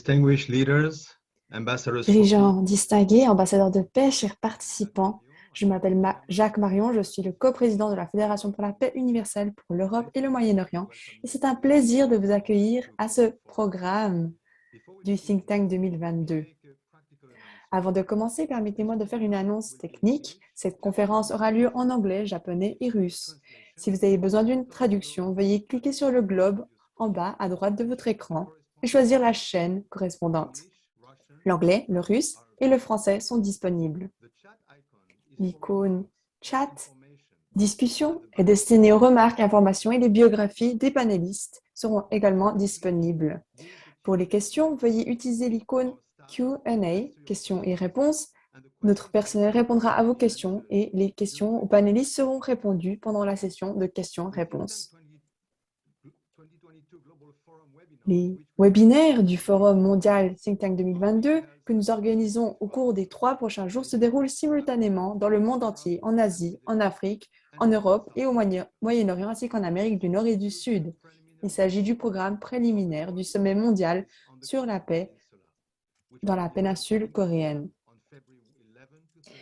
distinguished leaders, ambassadors for peace. Dirigeants distingués, ambassadeurs de paix, chers participants, je m'appelle Jacques Marion, je suis le coprésident de la Fédération pour la paix universelle pour l'Europe et le Moyen-Orient. Et c'est un plaisir de vous accueillir à ce programme du Think Tank 2022. Avant de commencer, permettez-moi de faire une annonce technique. Cette conférence aura lieu en anglais, japonais et russe. Si vous avez besoin d'une traduction, veuillez cliquer sur le globe en bas à droite de votre écran et choisir la chaîne correspondante. L'anglais, le russe et le français sont disponibles. L'icône chat, discussion est destinée aux remarques, informations et les biographies des panélistes seront également disponibles. Pour les questions, veuillez utiliser l'icône Q&A, questions et réponses. Notre personnel répondra à vos questions et les questions aux panélistes seront répondues pendant la session de questions-réponses. Les webinaires du Forum mondial Think Tank 2022 que nous organisons au cours des 3 prochains jours se déroulent simultanément dans le monde entier, en Asie, en Afrique, en Europe et au Moyen-Orient ainsi qu'en Amérique du Nord et du Sud. Il s'agit du programme préliminaire du sommet mondial sur la paix dans la péninsule coréenne,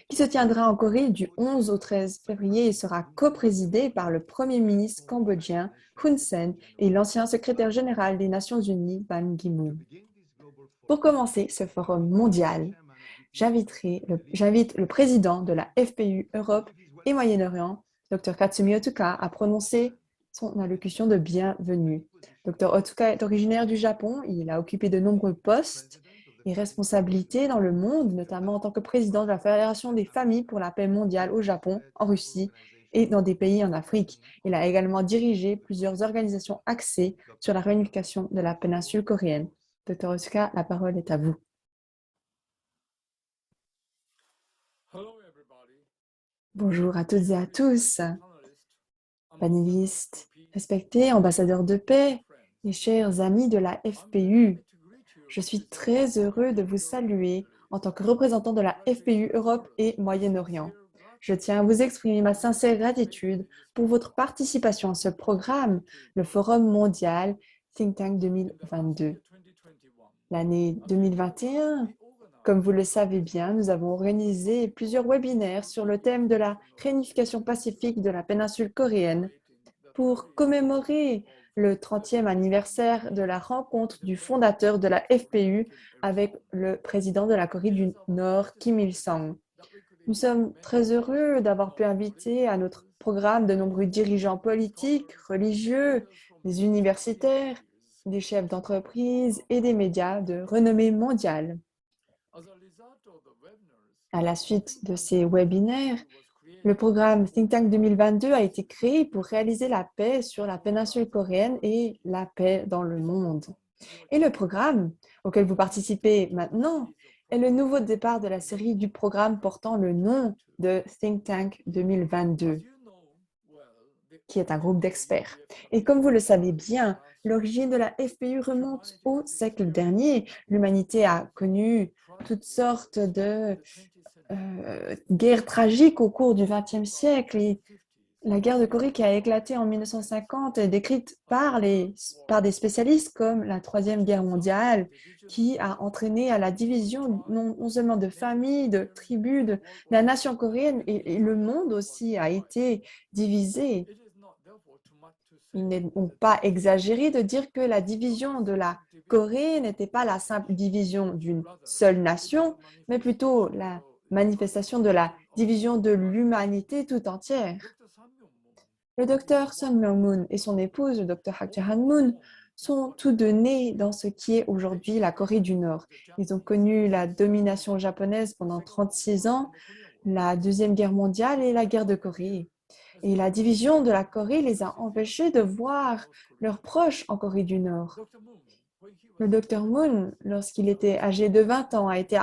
qui se tiendra en Corée du 11 au 13 février et sera coprésidé par le Premier ministre cambodgien Hun Sen et l'ancien secrétaire général des Nations Unies Ban Ki-moon. Pour commencer ce forum mondial, j'invite le président de la FPU Europe et Moyen-Orient, Dr Katsumi Otsuka, à prononcer son allocution de bienvenue. Dr Otsuka est originaire du Japon, il a occupé de nombreux postes et responsabilités dans le monde, notamment en tant que président de la Fédération des familles pour la paix mondiale au Japon, en Russie et dans des pays en Afrique. Il a également dirigé plusieurs organisations axées sur la réunification de la péninsule coréenne. Dr Otsuka, la parole est à vous. Bonjour à toutes et à tous, panélistes respectés, ambassadeurs de paix et chers amis de la FPU. Je suis très heureux de vous saluer en tant que représentant de la FPU Europe et Moyen-Orient. Je tiens à vous exprimer ma sincère gratitude pour votre participation à ce programme, le Forum mondial Think Tank 2022. L'année 2021, comme vous le savez bien, nous avons organisé plusieurs webinaires sur le thème de la réunification pacifique de la péninsule coréenne pour commémorer le 30e anniversaire de la rencontre du fondateur de la FPU avec le président de la Corée du Nord, Kim Il-sung. Nous sommes très heureux d'avoir pu inviter à notre programme de nombreux dirigeants politiques, religieux, des universitaires, des chefs d'entreprise et des médias de renommée mondiale. À la suite de ces webinaires, le programme Think Tank 2022 a été créé pour réaliser la paix sur la péninsule coréenne et la paix dans le monde. Et le programme auquel vous participez maintenant est le nouveau départ de la série du programme portant le nom de Think Tank 2022, qui est un groupe d'experts. Et comme vous le savez bien, l'origine de la FPU remonte au siècle dernier. L'humanité a connu toutes sortes de guerres tragiques au cours du XXe siècle. Et la guerre de Corée qui a éclaté en 1950 est décrite par des spécialistes comme la Troisième Guerre mondiale, qui a entraîné à la division non seulement de familles, de tribus, de la nation coréenne, et le monde aussi a été divisé. Il n'est donc pas exagéré de dire que la division de la Corée n'était pas la simple division d'une seule nation, mais plutôt la manifestation de la division de l'humanité tout entière. Le docteur Sun Myung-moon et son épouse, le docteur Hak Jae-han-moon, sont tous deux nés dans ce qui est aujourd'hui la Corée du Nord. Ils ont connu la domination japonaise pendant 36 ans, la Deuxième Guerre mondiale et la guerre de Corée. Et la division de la Corée les a empêchés de voir leurs proches en Corée du Nord. Le docteur Moon, lorsqu'il était âgé de 20 ans, a été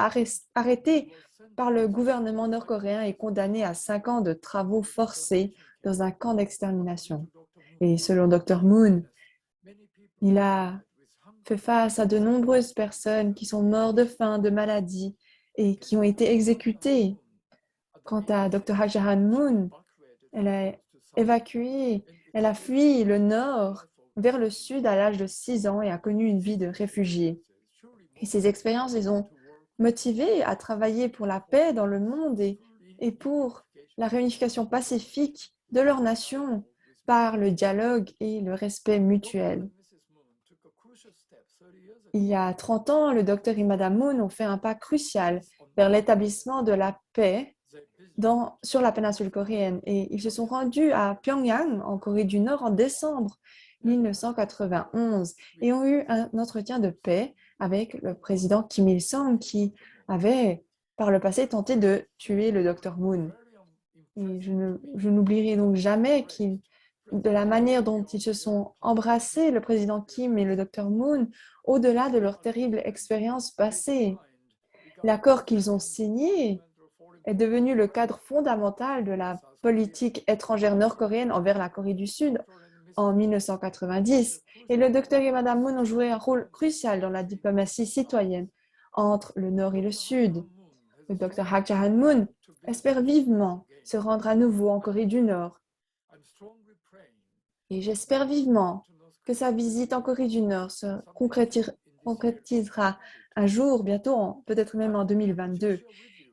arrêté par le gouvernement nord-coréen et condamné à 5 ans de travaux forcés dans un camp d'extermination. Et selon Dr Moon, il a fait face à de nombreuses personnes qui sont mortes de faim, de maladie et qui ont été exécutées. Quant à Dr Ha Jae-moon, elle a évacué, elle a fui le nord vers le sud à l'âge de 6 ans et a connu une vie de réfugiée. Et ces expériences les ont motivés à travailler pour la paix dans le monde et pour la réunification pacifique de leur nation par le dialogue et le respect mutuel. Il y a 30 ans, le docteur et Madame Moon ont fait un pas crucial vers l'établissement de la paix sur la péninsule coréenne et ils se sont rendus à Pyongyang, en Corée du Nord, en décembre 1991 et ont eu un entretien de paix avec le président Kim Il-sung qui avait par le passé tenté de tuer le docteur Moon. Et je n'oublierai donc jamais de la manière dont ils se sont embrassés, le président Kim et le docteur Moon, au-delà de leur terrible expérience passée. L'accord qu'ils ont signé est devenu le cadre fondamental de la politique étrangère nord-coréenne envers la Corée du Sud en 1990. Et le docteur et Madame Moon ont joué un rôle crucial dans la diplomatie citoyenne entre le Nord et le Sud. Le docteur Hak Ja-han Moon espère vivement se rendre à nouveau en Corée du Nord. Et j'espère vivement que sa visite en Corée du Nord se concrétisera un jour, bientôt, peut-être même en 2022.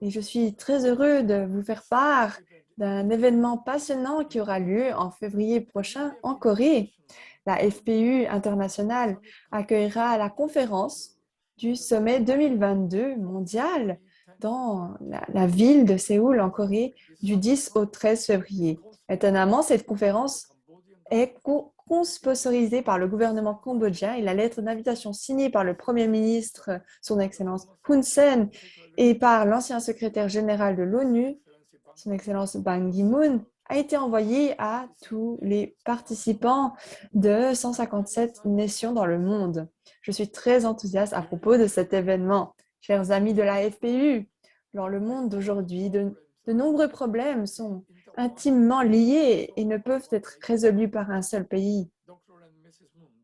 Et je suis très heureux de vous faire part d'un événement passionnant qui aura lieu en février prochain en Corée. La FPU internationale accueillera la conférence du sommet 2022 mondial dans la ville de Séoul en Corée du 10 au 13 février. Étonnamment, cette conférence est co-sponsorisée par le gouvernement cambodgien et la lettre d'invitation signée par le Premier ministre, son Excellence Hun Sen, et par l'ancien secrétaire général de l'ONU, son Excellence Ban Ki-moon, a été envoyée à tous les participants de 157 nations dans le monde. Je suis très enthousiaste à propos de cet événement. Chers amis de la FPU, dans le monde d'aujourd'hui, de nombreux problèmes sont intimement liés et ne peuvent être résolus par un seul pays.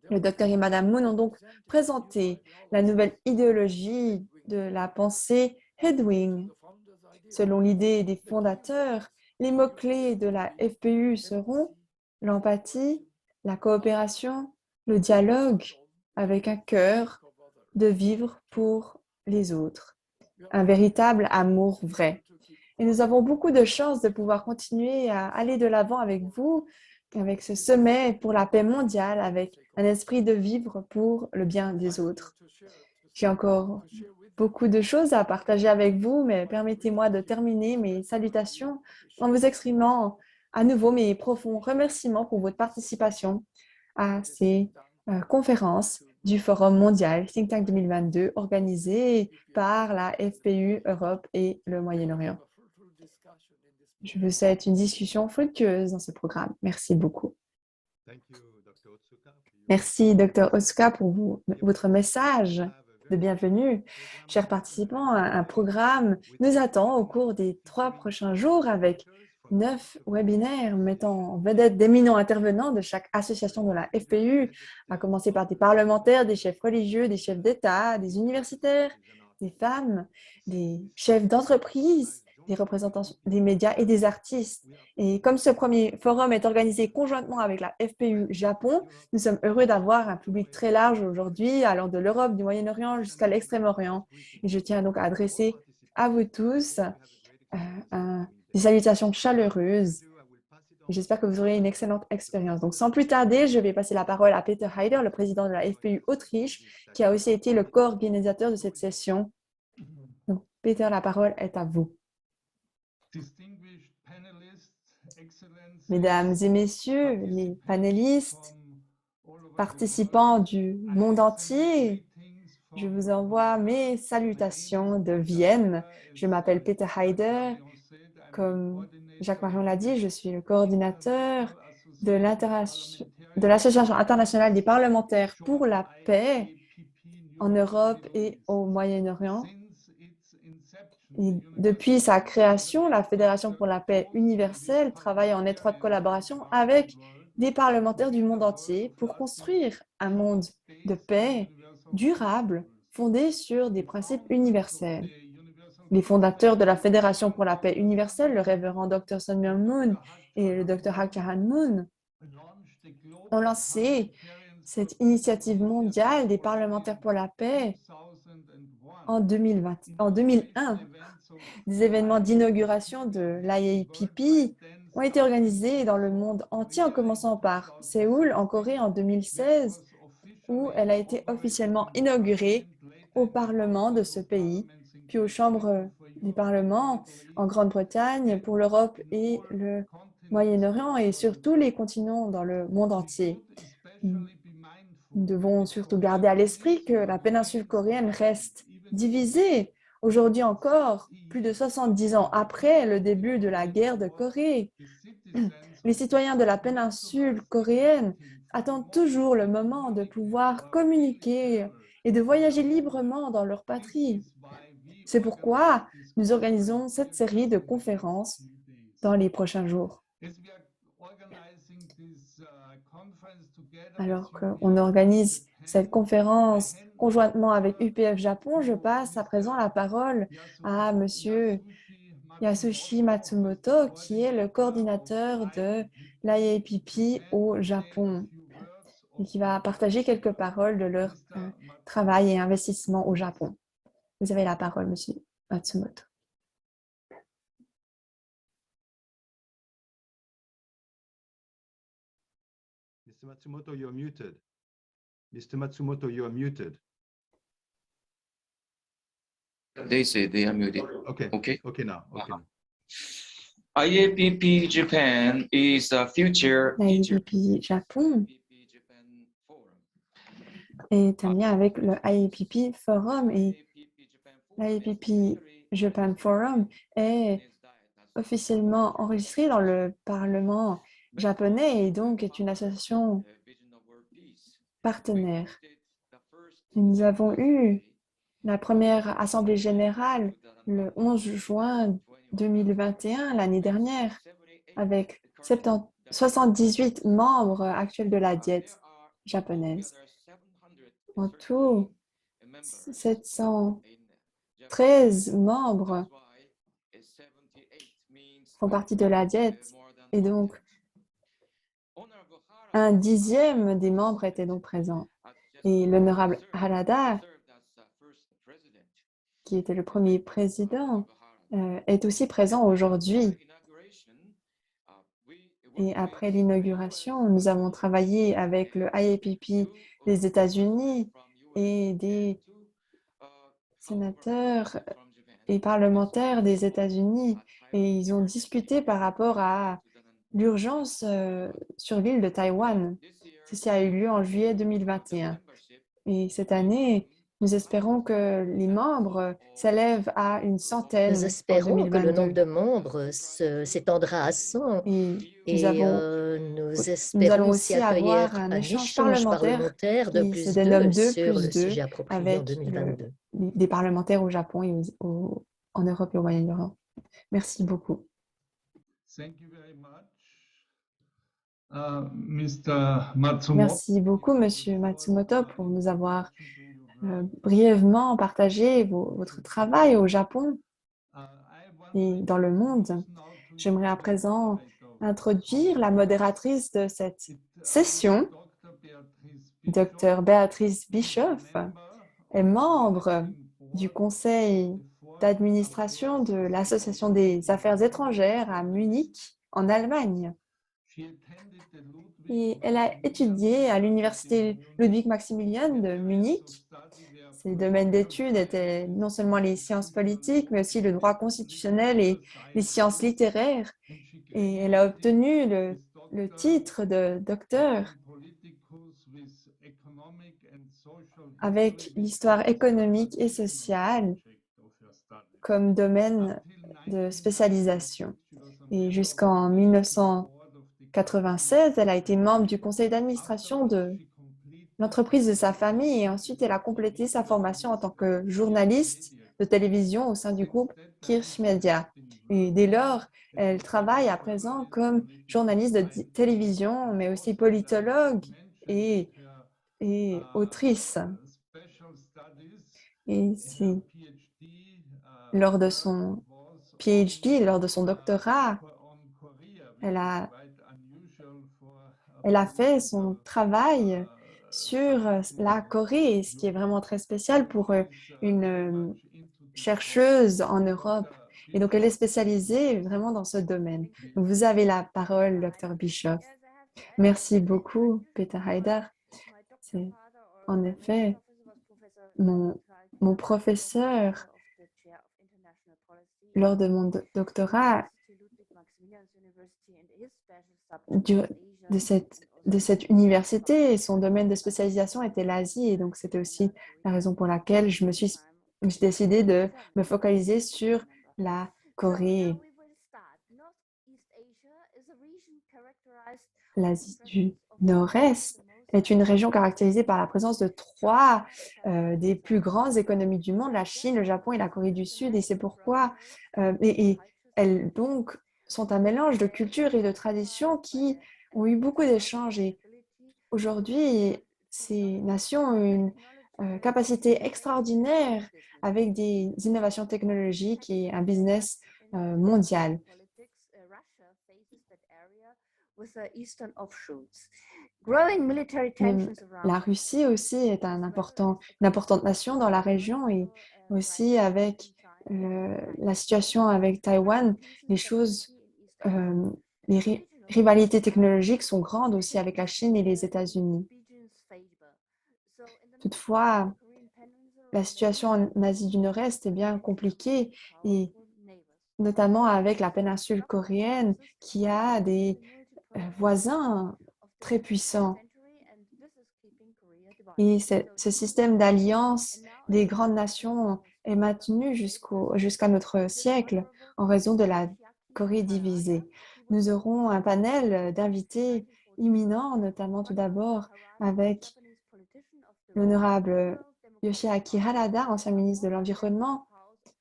Le docteur et Madame Moon ont donc présenté la nouvelle idéologie de la pensée Headwing. Selon l'idée des fondateurs, les mots-clés de la FPU seront l'empathie, la coopération, le dialogue, avec un cœur de vivre pour les autres, un véritable amour vrai. Et nous avons beaucoup de chance de pouvoir continuer à aller de l'avant avec vous, avec ce sommet pour la paix mondiale, avec un esprit de vivre pour le bien des autres. J'ai encore beaucoup de choses à partager avec vous, mais permettez-moi de terminer mes salutations en vous exprimant à nouveau mes profonds remerciements pour votre participation à ces conférences du Forum mondial Think Tank 2022 organisé par la FPU Europe et le Moyen-Orient. Je vous souhaite une discussion fructueuse dans ce programme. Merci beaucoup. Merci, Dr. Otsuka, pour votre message de bienvenue. Chers participants, un programme nous attend au cours des 3 prochains jours avec 9 webinaires mettant en vedette d'éminents intervenants de chaque association de la FPU, à commencer par des parlementaires, des chefs religieux, des chefs d'État, des universitaires, des femmes, des chefs d'entreprise, des représentants des médias et des artistes. Et comme ce premier forum est organisé conjointement avec la FPU Japon, nous sommes heureux d'avoir un public très large aujourd'hui, allant de l'Europe, du Moyen-Orient jusqu'à l'Extrême-Orient. Et je tiens donc à adresser à vous tous des salutations chaleureuses. J'espère que vous aurez une excellente expérience. Donc, sans plus tarder, je vais passer la parole à Peter Heider, le président de la FPU Autriche, qui a aussi été le co-organisateur de cette session. Donc, Peter, la parole est à vous. Mesdames et messieurs, les panélistes, participants du monde entier, je vous envoie mes salutations de Vienne. Je m'appelle Peter Heider. Comme Jacques-Marion l'a dit, je suis le coordinateur de l'Association internationale des parlementaires pour la paix en Europe et au Moyen-Orient. Depuis sa création, la Fédération pour la paix universelle travaille en étroite collaboration avec des parlementaires du monde entier pour construire un monde de paix durable fondé sur des principes universels. Les fondateurs de la Fédération pour la paix universelle, le révérend Dr. Sun Myung Moon et le Dr. Hak Ja-han Moon, ont lancé cette initiative mondiale des parlementaires pour la paix en 2001. Des événements d'inauguration de l'IAPP ont été organisés dans le monde entier, en commençant par Séoul, en Corée, en 2016, où elle a été officiellement inaugurée au Parlement de ce pays, puis aux chambres du Parlement en Grande-Bretagne, pour l'Europe et le Moyen-Orient et sur tous les continents dans le monde entier. Nous devons surtout garder à l'esprit que la péninsule coréenne reste divisée. Aujourd'hui encore, plus de 70 ans après le début de la guerre de Corée, les citoyens de la péninsule coréenne attendent toujours le moment de pouvoir communiquer et de voyager librement dans leur patrie. C'est pourquoi nous organisons cette série de conférences dans les prochains jours. Alors qu'on organise cette conférence conjointement avec UPF Japon, je passe à présent la parole à Monsieur Yasushi Matsumoto, qui est le coordinateur de l'IAPP au Japon et qui va partager quelques paroles de leur travail et investissement au Japon. Vous avez la parole, Monsieur Matsumoto. Mr. Matsumoto, you're muted. Mr. Matsumoto, you are muted. They say they are muted. Okay. Okay. Okay now. Okay. IAPP Japan is a future L'IAPP Japon est un lien avec le IAPP Forum et l'IAPP Japan Forum est officiellement enregistré dans le Parlement japonais et donc est une association partenaire. Nous avons eu la première assemblée générale le 11 juin 2021, l'année dernière, avec 78 membres actuels de la diète japonaise. En tout, 713 membres font partie de la diète et donc un dixième des membres étaient donc présents. Et l'honorable Harada, qui était le premier président, est aussi présent aujourd'hui. Et après l'inauguration, nous avons travaillé avec le IAPP des États-Unis et des sénateurs et parlementaires des États-Unis et ils ont discuté par rapport à l'urgence sur l'île de Taïwan. Ceci a eu lieu en juillet 2021. Et cette année, nous espérons que les membres s'élèvent à une centaine Nous en espérons que le 2022. nombre de membres s'étendra à 100 Et et nous nous espérons allons aussi aussi avoir accueillir un un échange échange parlementaire de qui se plus dénomme 2 2 sur le plus 2 sujet approprié en avec 2022. des parlementaires au Japon et en Europe et au Moyen-Orient. Merci beaucoup. Thank you very much, Mr. Matsumoto. Merci beaucoup, Monsieur Matsumoto, pour nous avoir brièvement partagé votre travail au Japon et dans le monde. J'aimerais à présent introduire la modératrice de cette session, Dr. Béatrice Bischoff, est membre du conseil d'administration de l'Association des affaires étrangères à Munich, en Allemagne. Et elle a étudié à l'université Ludwig Maximilian de Munich. Ses domaines d'études étaient non seulement les sciences politiques, mais aussi le droit constitutionnel et les sciences littéraires. Et elle a obtenu le titre de docteur avec l'histoire économique et sociale comme domaine de spécialisation. Et jusqu'en 1996, elle a été membre du conseil d'administration de l'entreprise de sa famille et ensuite elle a complété sa formation en tant que journaliste de télévision au sein du groupe Kirch Media. Et dès lors, elle travaille à présent comme journaliste de télévision, mais aussi politologue et autrice. Et c'est lors de son PhD, lors de son doctorat, elle a fait son travail sur la Corée, ce qui est vraiment très spécial pour une chercheuse en Europe. Et donc, elle est spécialisée vraiment dans ce domaine. Donc, vous avez la parole, Dr. Bischoff. Merci beaucoup, Peter Haider. C'est en effet mon professeur lors de mon doctorat de cette université. Et son domaine de spécialisation était l'Asie. Et donc, c'était aussi la raison pour laquelle j'ai décidé de me focaliser sur la Corée. L'Asie du Nord-Est est une région caractérisée par la présence de trois des plus grandes économies du monde, la Chine, le Japon et la Corée du Sud. Et c'est pourquoi elles donc sont un mélange de cultures et de traditions qui ont eu beaucoup d'échanges. Et aujourd'hui, ces nations ont une capacité extraordinaire avec des innovations technologiques et un business mondial. La Russie aussi est une importante nation dans la région et aussi avec la situation avec Taïwan, les rivalités technologiques sont grandes aussi avec la Chine et les États-Unis. Toutefois, la situation en Asie du Nord-Est est bien compliquée et notamment avec la péninsule coréenne qui a des voisins très puissants. Et ce système d'alliance des grandes nations est maintenu jusqu'à notre siècle en raison de la Corée divisée. Nous aurons un panel d'invités imminents, notamment tout d'abord avec l'honorable Yoshiaki Harada, ancien ministre de l'Environnement,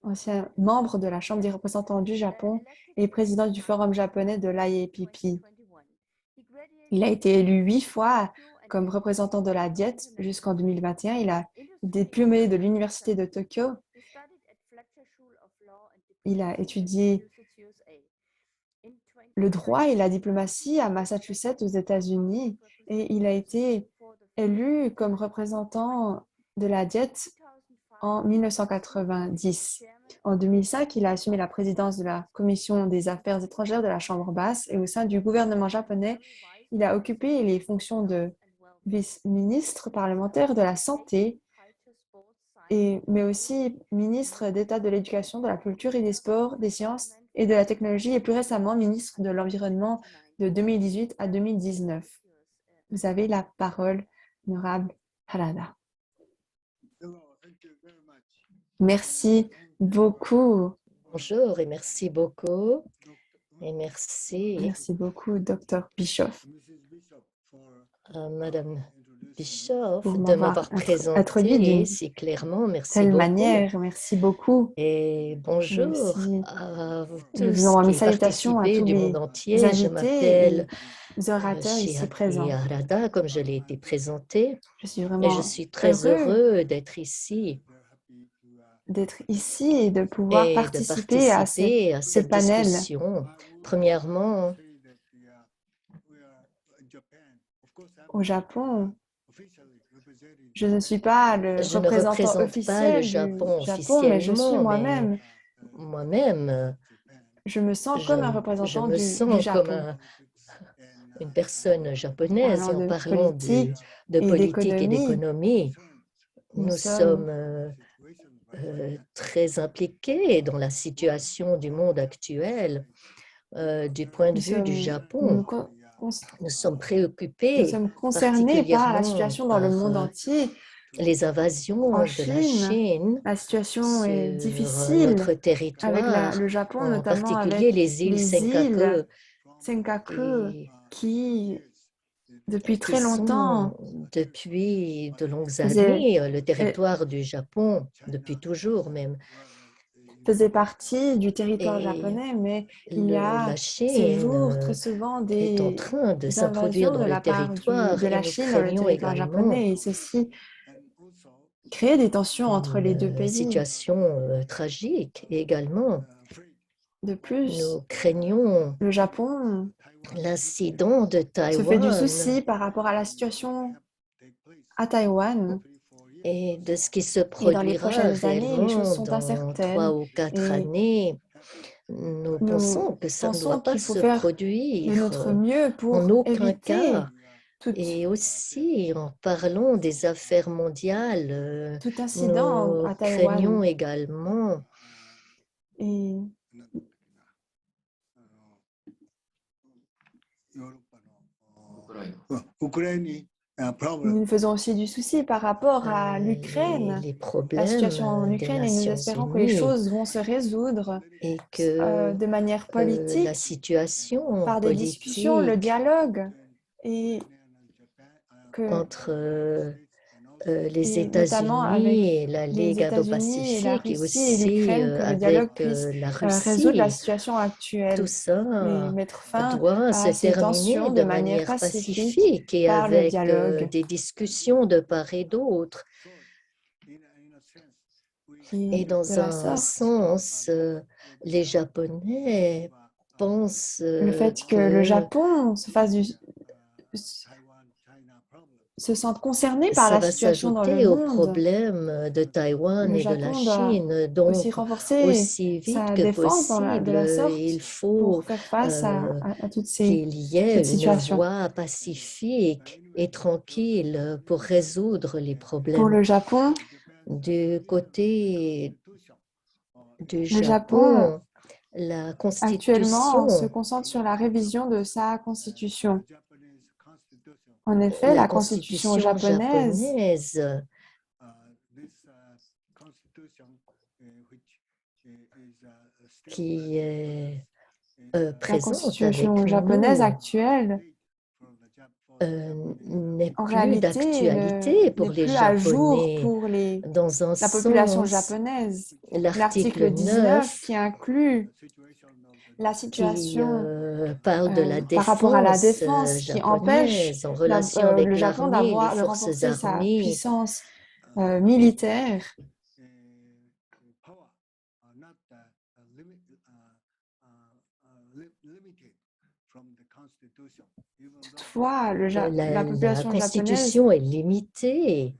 ancien membre de la Chambre des représentants du Japon et président du Forum japonais de l'IAPP. Il a été élu 8 fois comme représentant de la Diète jusqu'en 2021. Il a diplômé de l'Université de Tokyo. Il a étudié le droit et la diplomatie à Massachusetts aux États-Unis et il a été élu comme représentant de la Diète en 1990. En 2005, il a assumé la présidence de la Commission des Affaires étrangères de la Chambre basse et au sein du gouvernement japonais, il a occupé les fonctions de vice-ministre parlementaire de la Santé, mais aussi ministre d'État de l'Éducation, de la Culture et des Sports, des Sciences et de la Technologie et plus récemment ministre de l'Environnement de 2018 à 2019. Vous avez la parole, honorable Harada. Merci beaucoup. Bonjour et merci beaucoup. Et merci Merci beaucoup, Dr. Bischoff, à Madame Bischoff pour de m'avoir introduit présenté d'une si clairement. Merci telle beaucoup. manière. Merci beaucoup. Et bonjour Merci. à vous Je vous tous envoie mes qui salutations à participez tous du les monde entier. Je invités m'appelle et les orateurs ici Shiaki présents. Harada, comme je l'ai été présenté. Je suis Et je vraiment suis très heureux d'être ici et de pouvoir et de participer à participer à ce cette panel. discussion. Premièrement, Au Japon, je ne suis pas le je ne représentant représente pas le officiel du Japon Japon, mais je suis officiellement, mais moi-même. Je me sens comme un je représentant me du sens comme Japon. une personne japonaise. Parlant Et en de parlant politique de et politique et d'économie, d'économie, nous nous sommes sommes très impliqués dans la situation du monde actuel. Du point de vue du Japon, nous sommes préoccupés concernés par la particulièrement situation dans le par monde entier. les invasions En de la Chine, Chine la situation est sur difficile notre avec territoire, le Japon, en notamment particulier avec les îles les îles Senkaku, Senkaku, qui, depuis qui très longtemps, sont depuis de longues faisaient années le territoire du Japon, depuis toujours même. partie du territoire Et japonais, mais il y la a ces jours très Chine souvent est en des train de s'introduire invasions dans de le la part territoire de et la nous Chine dans le craignons territoire également japonais et ceci crée des tensions entre les deux une pays. situation tragique. Et également, De plus, nous craignons le Japon l'incident de se fait du Taïwan souci par rapport à la situation à Taïwan. Et de ce qui se Et dans les produira prochaines années, les choses réellement sont dans 3 incertaines. ou 4 Et années, nous pensons que ça ne doit pas qu'il faut se faire de produire notre mieux en pour aucun éviter cas. Et aussi, en parlant des affaires mondiales, tout incident nous à craignons Taïwan. également Et nous faisons aussi du souci par rapport à l'Ukraine, les la problèmes situation en des Ukraine, et nous Nations espérons que les Unies choses vont se résoudre et que de manière la politique, situation par des discussions, le politique dialogue, et entre les et notamment avec États-Unis et la les Ligue États-Unis et la Indo-Pacifique et Russie et aussi l'Ukraine, que le dialogue avec puisse la résoudre la Russie. situation Tout actuelle et ça mettre fin doit se à ces terminer tensions de de manière manière pacifique pacifique et par le avec dialogue. des discussions de part et d'autre. Et Et de dans la un sorte, sens, les Japonais pensent le fait que le Japon se sente concerné par ça la va situation dans le s'ajouter au monde. problème de Taïwan Le et de la Japon doit Chine. aussi Donc, renforcer aussi vite sa que défense de possible, la il sorte faut pour faire face euh, à toutes qu'il y ait cette une situation. voie pacifique et tranquille pour résoudre les Pour problèmes. le Japon, Du côté du le Japon Japon, la actuellement se constitution, concentre sur la révision de sa constitution. En effet, la constitution japonaise, japonaise qui est la présente constitution avec japonaise nous actuelle, n'est en plus réalité, d'actualité n'est pour les plus à jour Japonais. pour Dans un la population sens, japonaise. l'article L'article 19 9 qui inclut la qui situation parle de la par rapport à la défense défense qui empêche japonaise en relation avec le Japon l'armée, les de forces renforcer sa armées. puissance militaire. Toutefois, la La population japonaise constitution est limitée,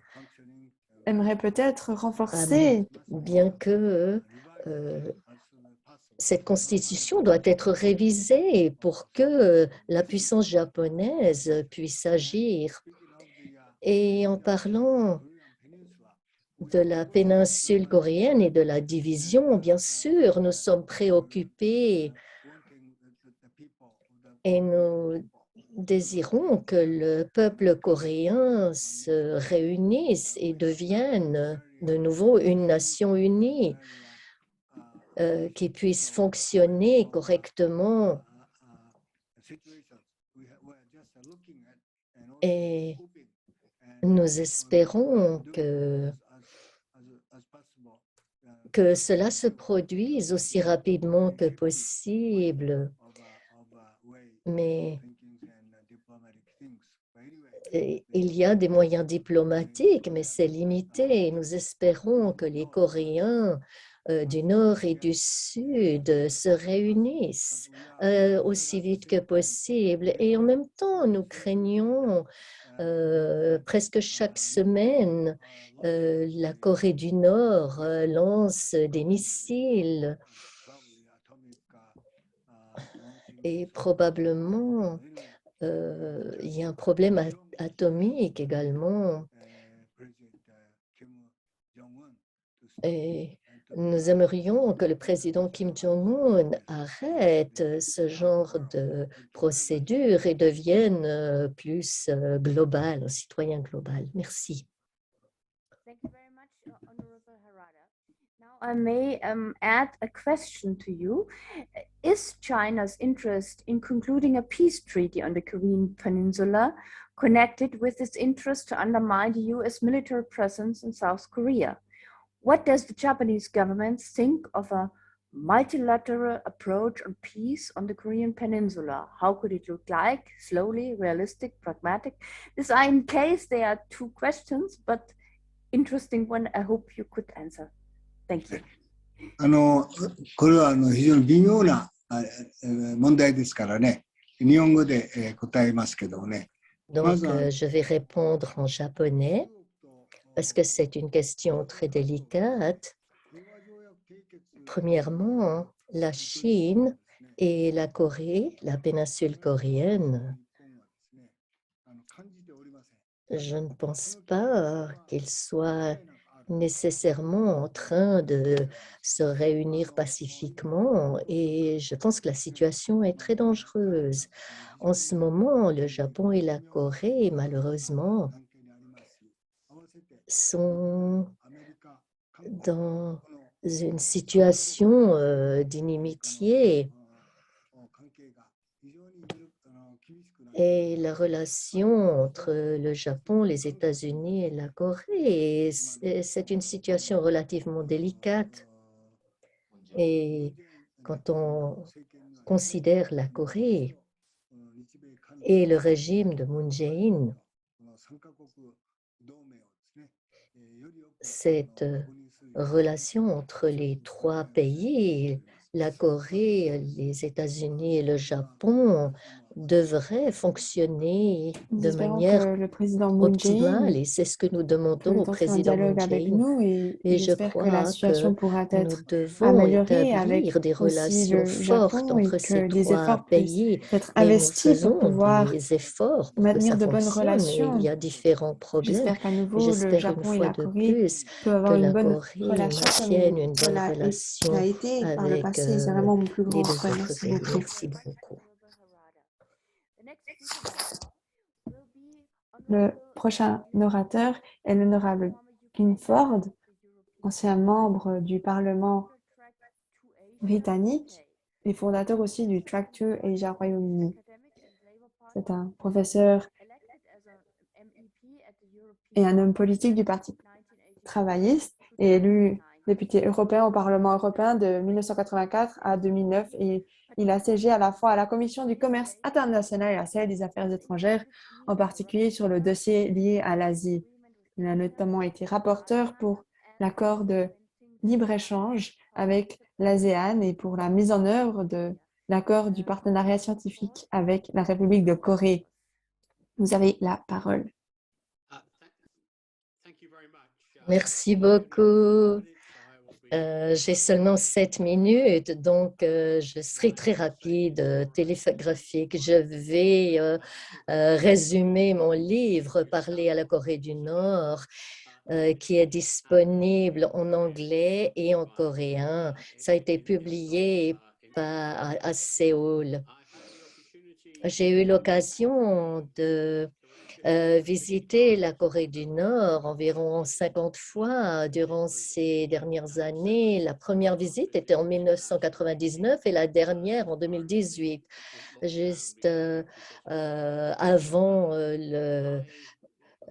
aimerait peut-être renforcer bien que cette constitution doit être révisée pour que la puissance japonaise puisse agir. Et en parlant de la péninsule coréenne et de la division, bien sûr, nous sommes préoccupés et nous désirons que le peuple coréen se réunisse et devienne de nouveau une nation unie qui puisse fonctionner correctement. Et nous espérons que cela se produise aussi rapidement que possible. Mais il y a des moyens diplomatiques, mais c'est limité. Nous espérons que les Coréens du Nord et du Sud se réunissent aussi vite que possible. Et en même temps, nous craignons presque chaque semaine, la Corée du Nord lance des missiles et probablement il y a un problème atomique également. Et nous aimerions que le président Kim Jong-un arrête ce genre de procédure et devienne plus global, un citoyen global. Merci. Thank you very much, Honorable Harada. Now I may add a question to you. Is China's interest in concluding a peace treaty on the Korean Peninsula connected with its interest to undermine the US military presence in South Korea? What does the Japanese government think of a multilateral approach on peace on the Korean Peninsula? How could it look like? Slowly, realistic, pragmatic? This are in case there are two questions, but interesting one. I hope you could answer. Thank you. これは非常に微妙な問題ですからね、日本語で答えますけどもね、Donc, je vais répondre en japonais parce que c'est une question très délicate. Premièrement, la Chine et la Corée, la péninsule coréenne, je ne pense pas qu'ils soient nécessairement en train de se réunir pacifiquement et je pense que la situation est très dangereuse. En ce moment, le Japon et la Corée, malheureusement, sont dans une situation d'inimitié et la relation entre le Japon, les États-Unis et la Corée, c'est une situation relativement délicate. Et quand on considère la Corée et le régime de Moon Jae-in, cette relation entre les trois pays, la Corée, les États-Unis et le Japon, devrait fonctionner Nous de espérons manière que le président Moon optimale Jae-in et c'est ce que nous demandons peut au entrer en président Moon dialogue avec Jae-in. nous et Et je j'espère que la crois situation que pourra nous être devons améliorée avec établir des aussi relations le fortes Japon et entre ces que des trois efforts puissent pays être et nous investis pour faisons pouvoir des efforts pour que maintenir ça de bonnes fonctionne. Mais il relations. y a différents problèmes J'espère qu'à et nouveau, le j'espère une Japon et fois la de Corée plus peuvent que avoir une la bonne Corée relation maintienne une bonne cela relation a été par le avec passé. C'est vraiment mon plus les grand deux souhait. autres Merci pays. beaucoup. Merci beaucoup. The next speaker will be Le prochain orateur est l'honorable Clifford, ancien membre du Parlement britannique et fondateur aussi du Track to Asia Royaume-Uni. C'est un professeur et un homme politique du Parti travailliste et élu député européen au Parlement européen de 1984 à 2009 et il a siégé à la fois à la Commission du commerce international et à celle des affaires étrangères, en particulier sur le dossier lié à l'Asie. Il a notamment été rapporteur pour l'accord de libre-échange avec l'ASEAN et pour la mise en œuvre de l'accord du partenariat scientifique avec la République de Corée. Vous avez la parole. Merci beaucoup. J'ai seulement 7 minutes, donc je serai très rapide, télégraphique. Je vais résumer mon livre « Parler à la Corée du Nord » qui est disponible en anglais et en coréen. Ça a été publié à Séoul. J'ai eu l'occasion de visiter la Corée du Nord environ 50 fois durant ces dernières années. La première visite était en 1999 et la dernière en 2018, juste avant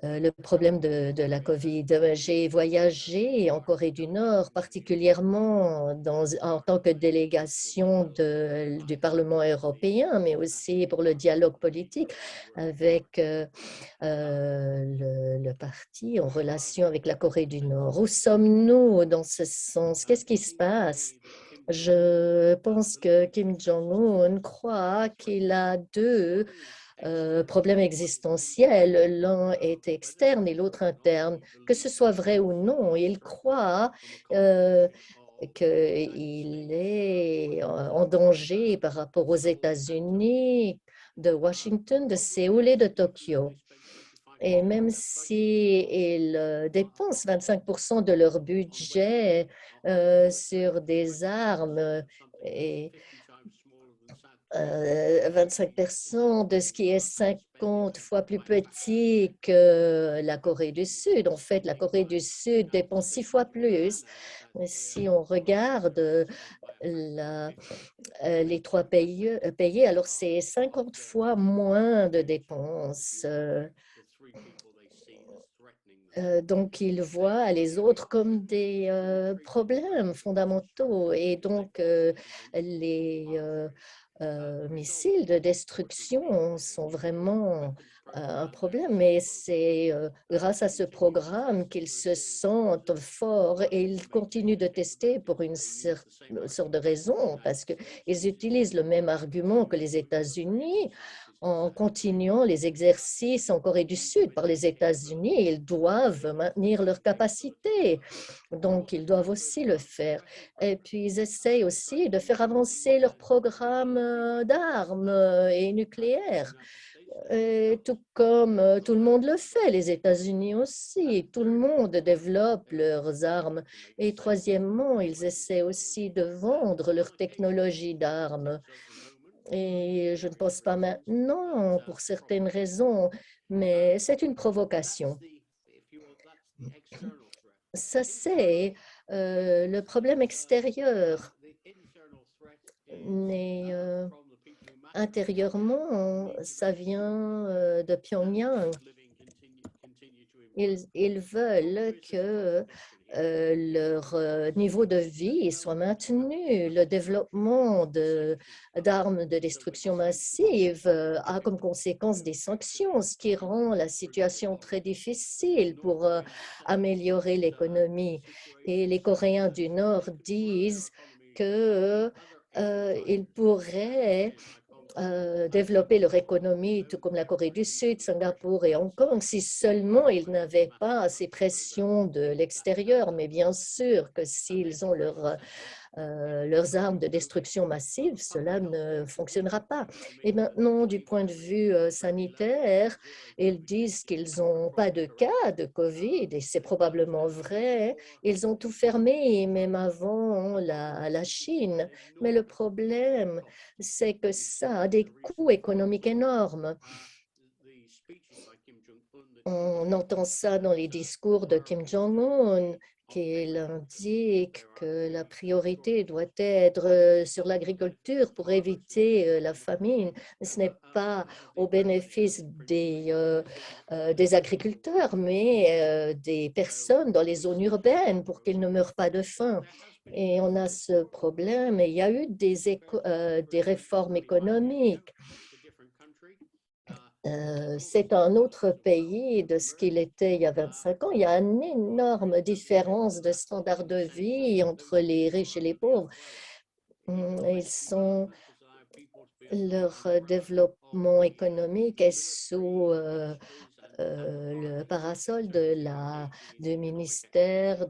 le problème de la COVID. J'ai voyagé en Corée du Nord, particulièrement en tant que délégation du Parlement européen, mais aussi pour le dialogue politique avec le parti en relation avec la Corée du Nord. Où sommes-nous dans ce sens? Qu'est-ce qui se passe? Je pense que Kim Jong-un croit qu'il a deux problèmes existentiels. L'un est externe et l'autre interne. Que ce soit vrai ou non, il croit qu'il est en danger par rapport aux États-Unis, de Washington, de Séoul et de Tokyo. Et même s'ils dépensent 25% de leur budget sur des armes et 25% de ce qui est 50 fois plus petit que la Corée du Sud. En fait, la Corée du Sud dépense 6 fois plus. Si on regarde les trois pays, alors c'est 50 fois moins de dépenses. Donc, ils voient les autres comme des problèmes fondamentaux. Et donc, les missiles de destruction sont vraiment un problème. Mais c'est grâce à ce programme qu'ils se sentent forts et ils continuent de tester pour une sorte de raison, parce qu'ils utilisent le même argument que les États-Unis en continuant les exercices en Corée du Sud par les États-Unis. Ils doivent maintenir leur capacité, donc ils doivent aussi le faire. Et puis, ils essayent aussi de faire avancer leur programme d'armes et nucléaires. Tout comme tout le monde le fait, les États-Unis aussi, tout le monde développe leurs armes. Et troisièmement, ils essaient aussi de vendre leur technologie d'armes. Et je ne pense pas maintenant pour certaines raisons, mais c'est une provocation. Ça, c'est le problème extérieur. Mais intérieurement, ça vient de Pyongyang. Ils veulent que leur niveau de vie soit maintenu. Le développement d'armes de destruction massive a comme conséquence des sanctions, ce qui rend la situation très difficile pour améliorer l'économie. Et les Coréens du Nord disent qu'ils pourraient développer leur économie, tout comme la Corée du Sud, Singapour et Hong Kong, si seulement ils n'avaient pas ces pressions de l'extérieur. Mais bien sûr que s'ils ont leurs armes de destruction massive, cela ne fonctionnera pas. Et maintenant, du point de vue sanitaire, ils disent qu'ils n'ont pas de cas de COVID, et c'est probablement vrai. Ils ont tout fermé, même avant la Chine. Mais le problème, c'est que ça a des coûts économiques énormes. On entend ça dans les discours de Kim Jong-un, qu'il indique que la priorité doit être sur l'agriculture pour éviter la famine. Ce n'est pas au bénéfice des agriculteurs, mais des personnes dans les zones urbaines pour qu'ils ne meurent pas de faim. Et on a ce problème. Et il y a eu des réformes économiques. C'est un autre pays de ce qu'il était il y a 25 ans. Il y a une énorme différence de standard de vie entre les riches et les pauvres. Leur développement économique est sous le parasol du ministère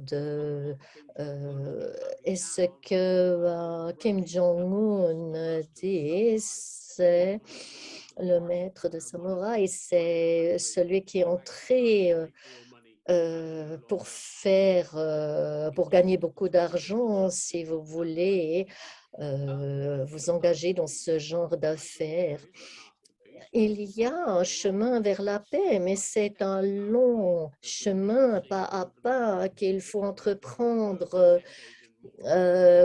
et ce que Kim Jong-un dit, c'est le maître de samouraï, c'est celui qui est entré pour gagner beaucoup d'argent, si vous voulez vous engager dans ce genre d'affaires. Il y a un chemin vers la paix, mais c'est un long chemin, pas à pas, qu'il faut entreprendre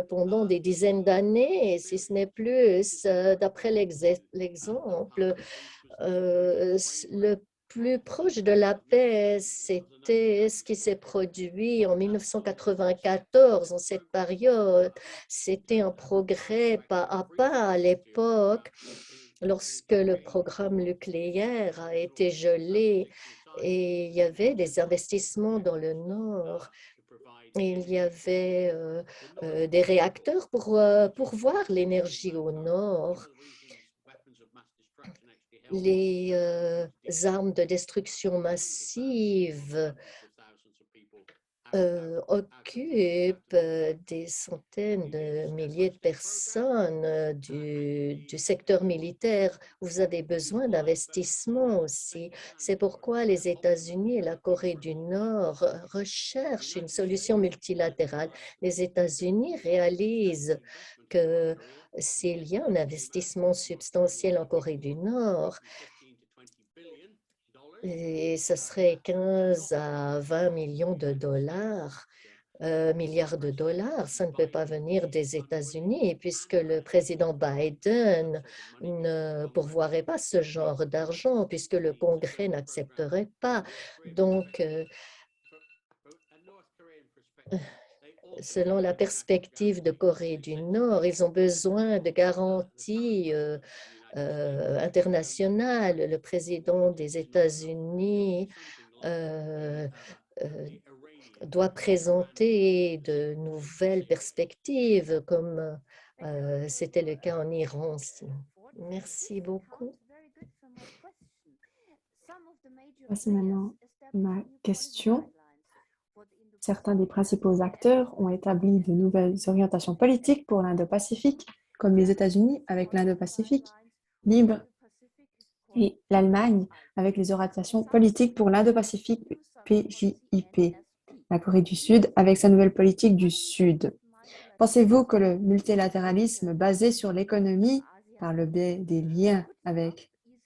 pendant des dizaines d'années, si ce n'est plus. D'après l'exemple, le plus proche de la paix, c'était ce qui s'est produit en 1994, en cette période. C'était un progrès pas à pas à l'époque, lorsque le programme nucléaire a été gelé et il y avait des investissements dans le Nord. Il y avait des réacteurs pour pourvoir l'énergie au Nord. Les armes de destruction massive occupent des centaines de milliers de personnes du secteur militaire. Vous avez besoin d'investissement aussi. C'est pourquoi les États-Unis et la Corée du Nord recherchent une solution multilatérale. Les États-Unis réalisent que s'il y a un investissement substantiel en Corée du Nord, et ce serait 15 à 20 millions de dollars, milliards de dollars. Ça ne peut pas venir des États-Unis puisque le président Biden ne pourvoirait pas ce genre d'argent puisque le Congrès n'accepterait pas. Donc, selon la perspective de Corée du Nord, ils ont besoin de garanties internationales. Le président des États-Unis doit présenter de nouvelles perspectives, comme c'était le cas en Iran. Merci beaucoup. Voici maintenant ma question. Certains des principaux acteurs ont établi de nouvelles orientations politiques pour l'Indo-Pacifique, comme les États-Unis avec l'Indo-Pacifique libre et l'Allemagne avec les orientations politiques pour l'Indo-Pacifique PJIP, la Corée du Sud avec sa nouvelle politique du Sud. Pensez-vous que le multilatéralisme basé sur l'économie, par le biais des liens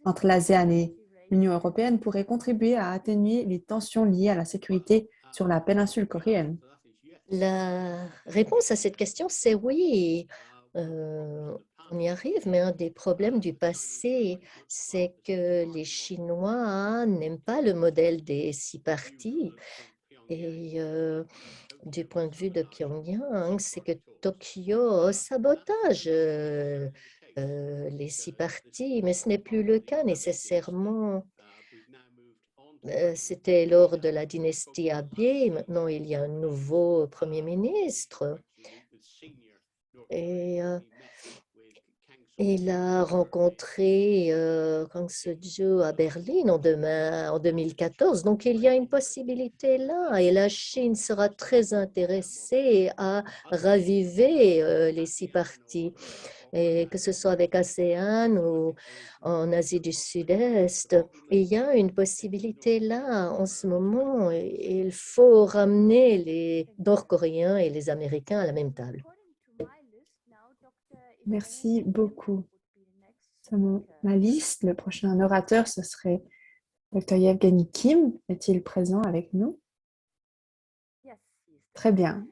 entre l'ASEAN et l'Union européenne, pourrait contribuer à atténuer les tensions liées à la sécurité sur la péninsule coréenne? La réponse à cette question, c'est oui. On y arrive, mais un des problèmes du passé, c'est que les Chinois n'aiment pas le modèle des 6 parties. Et du point de vue de Pyongyang, c'est que Tokyo sabotage les 6 parties, mais ce n'est plus le cas nécessairement. C'était lors de la dynastie Abe. Maintenant, il y a un nouveau Premier ministre. Et il a rencontré Kang Seo-ju à Berlin en 2014. Donc, il y a une possibilité là. Et la Chine sera très intéressée à raviver les 6 parties. Et que ce soit avec ASEAN ou en Asie du Sud-Est, il y a une possibilité là en ce moment. Il faut ramener les Nord-Coréens et les Américains à la même table. Merci beaucoup. Selon ma liste, le prochain orateur, ce serait Dr. Yevgeny Kim. Est-il présent avec nous? Très bien.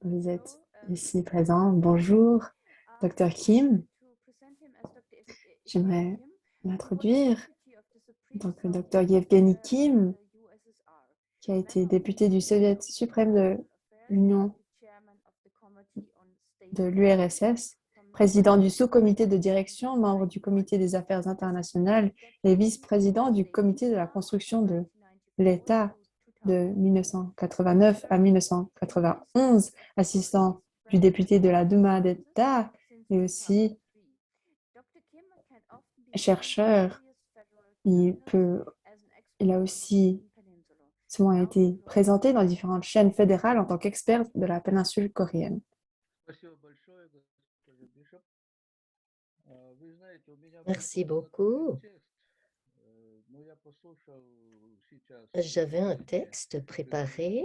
Vous êtes ici présent. Bonjour, Dr. Kim. J'aimerais l'introduire. Donc, le Dr. Yevgeny Kim, qui a été député du Soviet suprême de l'Union de l'URSS, président du sous-comité de direction, membre du comité des affaires internationales et vice-président du comité de la construction de l'État de 1989 à 1991, assistant du député de la Douma d'État et aussi chercheur. Il a aussi souvent été présenté dans différentes chaînes fédérales en tant qu'expert de la péninsule coréenne. Merci beaucoup. J'avais un texte préparé,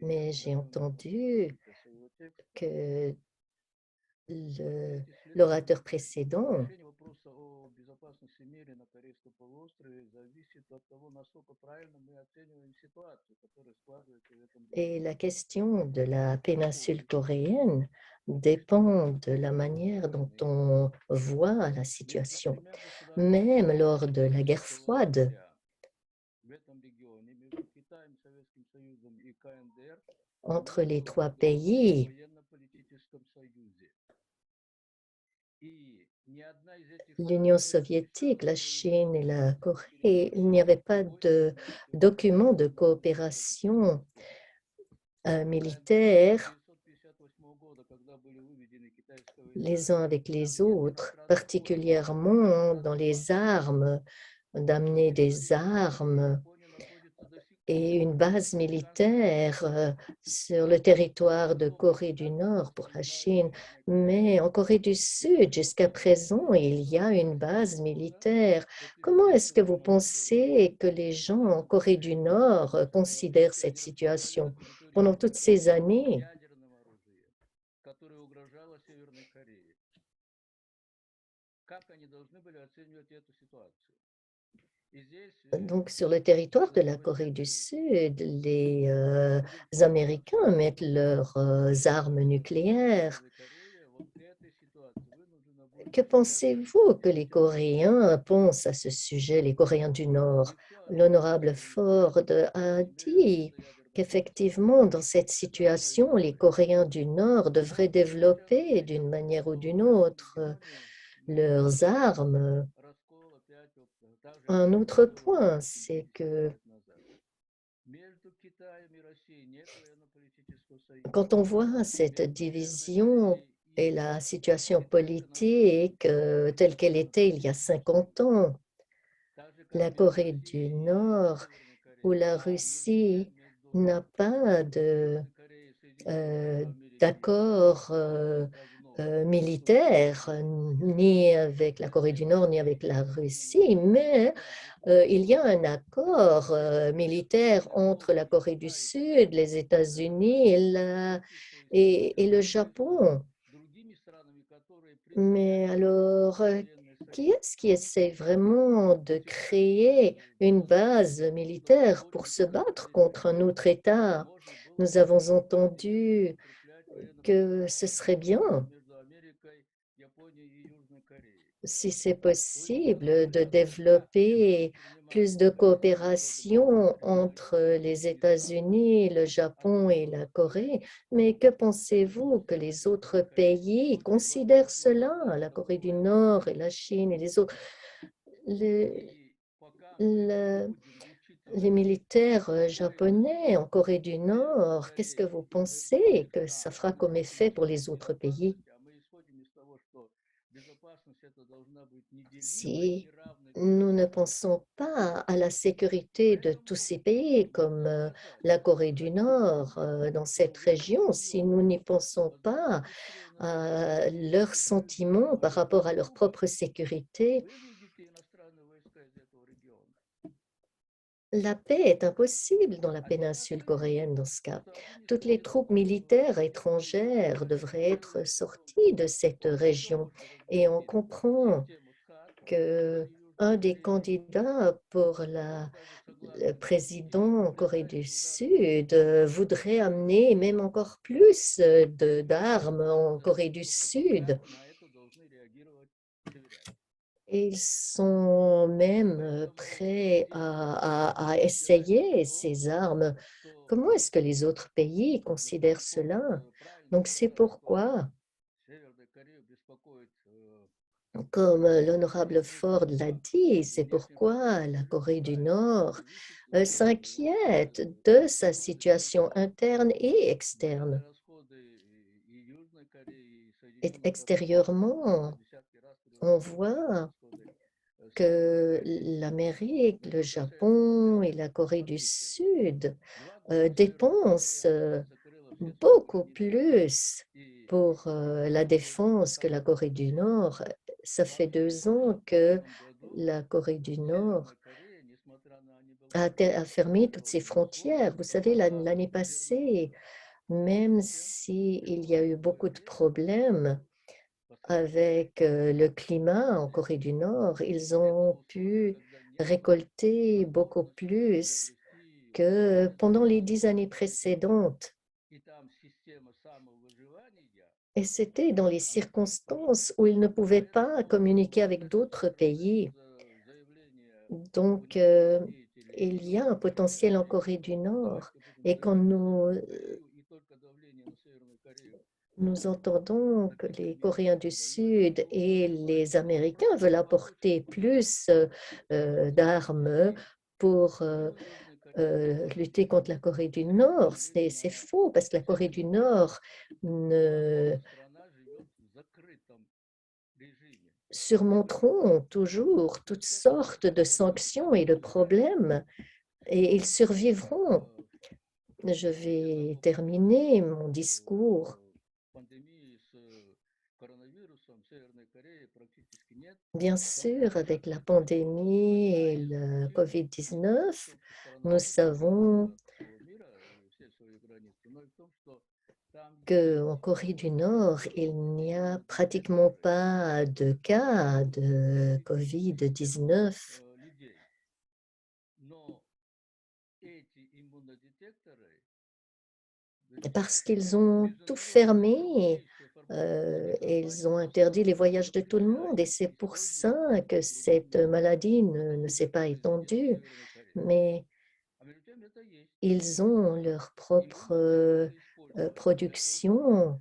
mais j'ai entendu que l'orateur précédent et la question de la péninsule coréenne dépend de la manière dont on voit la situation. Même lors de la guerre froide, entre les 3 pays, l'Union soviétique, la Chine et la Corée, il n'y avait pas de document de coopération militaire les uns avec les autres, particulièrement dans les armes, d'amener des armes et une base militaire sur le territoire de Corée du Nord pour la Chine. Mais en Corée du Sud, jusqu'à présent, il y a une base militaire. Comment est-ce que vous pensez que les gens en Corée du Nord considèrent cette situation? Pendant toutes ces années, donc, sur le territoire de la Corée du Sud, les Américains mettent leurs armes nucléaires. Que pensez-vous que les Coréens pensent à ce sujet, les Coréens du Nord? L'honorable Ford a dit qu'effectivement, dans cette situation, les Coréens du Nord devraient développer d'une manière ou d'une autre leurs armes. Un autre point, c'est que quand on voit cette division et la situation politique telle qu'elle était il y a 50 ans, la Corée du Nord ou la Russie n'a pas d'accord militaire, ni avec la Corée du Nord, ni avec la Russie, mais il y a un accord militaire entre la Corée du Sud, les États-Unis et le Japon. Mais alors, qui est-ce qui essaie vraiment de créer une base militaire pour se battre contre un autre État? Nous avons entendu que ce serait bien, si c'est possible, de développer plus de coopération entre les États-Unis, le Japon et la Corée. Mais que pensez-vous que les autres pays considèrent cela, la Corée du Nord et la Chine et les autres? Les militaires japonais en Corée du Nord, qu'est-ce que vous pensez que ça fera comme effet pour les autres pays? Si nous ne pensons pas à la sécurité de tous ces pays comme la Corée du Nord dans cette région, si nous n'y pensons pas à leurs sentiments par rapport à leur propre sécurité, la paix est impossible dans la péninsule coréenne dans ce cas. Toutes les troupes militaires étrangères devraient être sorties de cette région et on comprend que un des candidats pour le président en Corée du Sud voudrait amener même encore plus d'armes en Corée du Sud. Ils sont même prêts à essayer ces armes. Comment est-ce que les autres pays considèrent cela? Donc, c'est pourquoi, comme l'honorable Ford l'a dit, c'est pourquoi la Corée du Nord s'inquiète de sa situation interne et externe. Et extérieurement, on voit que l'Amérique, le Japon et la Corée du Sud dépensent beaucoup plus pour la défense que la Corée du Nord. Ça fait 2 ans que la Corée du Nord a fermé toutes ses frontières. Vous savez, l'année passée, même s'il y a eu beaucoup de problèmes avec le climat en Corée du Nord, ils ont pu récolter beaucoup plus que pendant les 10 années précédentes. Et c'était dans les circonstances où ils ne pouvaient pas communiquer avec d'autres pays. Donc, il y a un potentiel en Corée du Nord. Et quand nous entendons que les Coréens du Sud et les Américains veulent apporter plus d'armes pour lutter contre la Corée du Nord. C'est faux parce que la Corée du Nord ne surmonteront toujours toutes sortes de sanctions et de problèmes et ils survivront. Je vais terminer mon discours. Bien sûr, avec la pandémie et le COVID-19, nous savons qu'en Corée du Nord, il n'y a pratiquement pas de cas de COVID-19. Parce qu'ils ont tout fermé, ils ont interdit les voyages de tout le monde et c'est pour ça que cette maladie ne s'est pas étendue. Mais ils ont leur propre production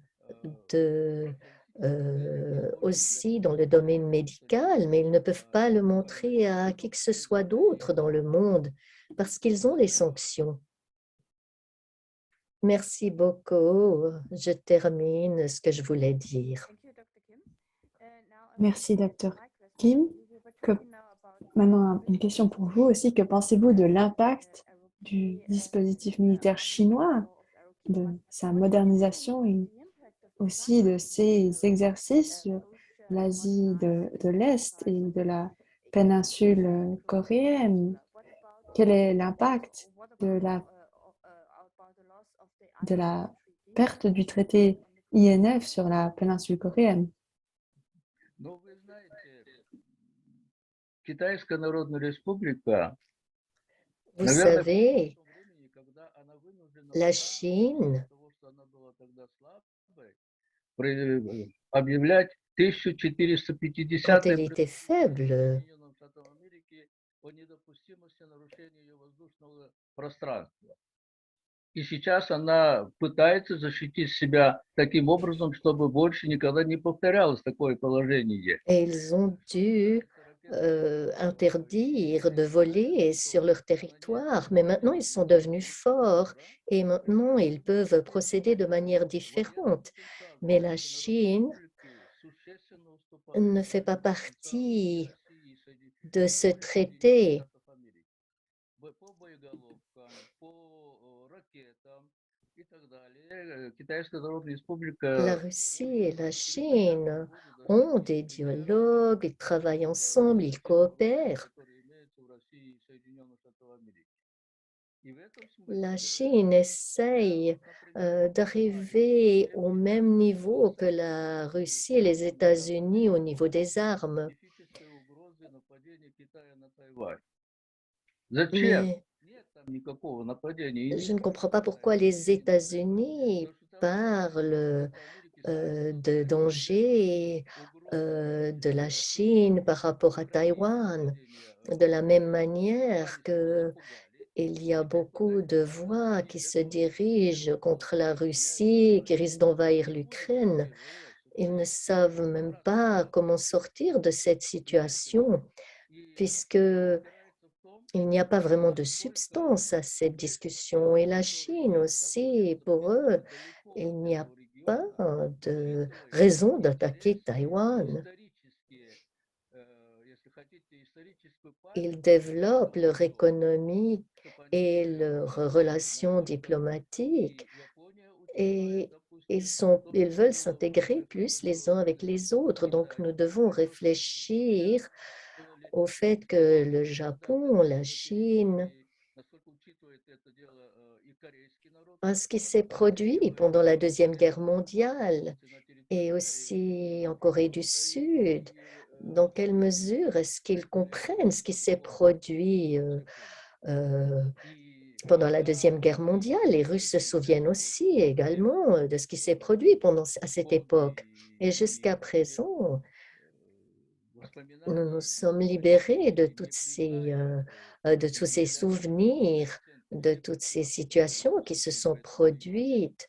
aussi dans le domaine médical, mais ils ne peuvent pas le montrer à qui que ce soit d'autre dans le monde parce qu'ils ont les sanctions. Merci beaucoup. Je termine ce que je voulais dire. Merci, Dr. Kim. Maintenant, une question pour vous aussi. Que pensez-vous de l'impact du dispositif militaire chinois, de sa modernisation et aussi de ses exercices sur l'Asie de l'Est et de la péninsule coréenne? Quel est l'impact de la perte du traité INF sur la péninsule coréenne? Ну, вы знаете, Китайская Народная Республика, Vous наверное, savez, в том времени, когда она вынуждена la была, Chine, из-за того, что она была тогда слабой, объявлять quand elle 1450-е était faible, Соединенным Штатам Америки о недопустимости нарушения ее воздушного пространства. И сейчас она пытается защитить себя таким образом, чтобы больше никогда не повторялось такое положение. et ils ont dû interdire de voler sur leur territoire, mais maintenant ils sont devenus forts et maintenant ils peuvent procéder de manière différente. Mais la Chine ne fait pas partie de ce traité. По боеголовкам, по ракетам и так далее. Китайская Народная Республика La Russie et la Chine ont des dialogues, ils travaillent ensemble, ils coopèrent. которые имеются в России и Соединенных Штатах Америки. И в этом La смысле Chine essaye d'arriver au même niveau que la Russie et les États-Unis au niveau des armes. специфической угрозы нападения Китая на Тайвань. Зачем? Mais Нет там никакого нападения. И je ne никак comprends pas pourquoi les États-Unis parlent de danger de la Chine par rapport à Taïwan, de la même manière que il y a beaucoup de voix qui se dirigent contre la Russie, qui risquent d'envahir l'Ukraine. Ils ne savent même pas comment sortir de cette situation, puisque il n'y a pas vraiment de substance à cette discussion. Et la Chine aussi, pour eux, il n'y a pas de raison d'attaquer Taïwan. Ils développent leur économie et leurs relations diplomatiques et ils veulent s'intégrer plus les uns avec les autres. Donc, nous devons réfléchir au fait que le Japon, la Chine, à ce qui s'est produit pendant la Deuxième Guerre mondiale et aussi en Corée du Sud, dans quelle mesure est-ce qu'ils comprennent ce qui s'est produit pendant la Deuxième Guerre mondiale? Les Russes se souviennent aussi également de ce qui s'est produit à cette époque. Et jusqu'à présent, nous nous sommes libérés de tous ces souvenirs, de toutes ces situations qui se sont produites.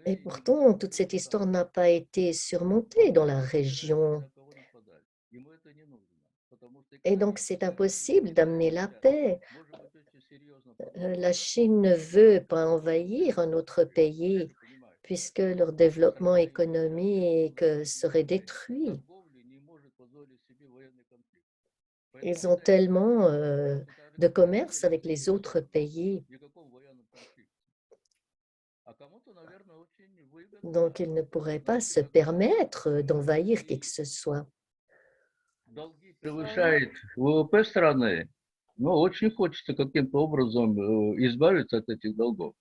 Et pourtant, toute cette histoire n'a pas été surmontée dans la région. Et donc, c'est impossible d'amener la paix. La Chine ne veut pas envahir un autre pays puisque leur développement économique serait détruit. Ils ont tellement de commerce avec les autres pays. Donc, ils ne pourraient pas se permettre d'envahir qui que ce soit. Долги превышает ВВП страны, но очень хочется каким-то образом избавиться от этих долгов.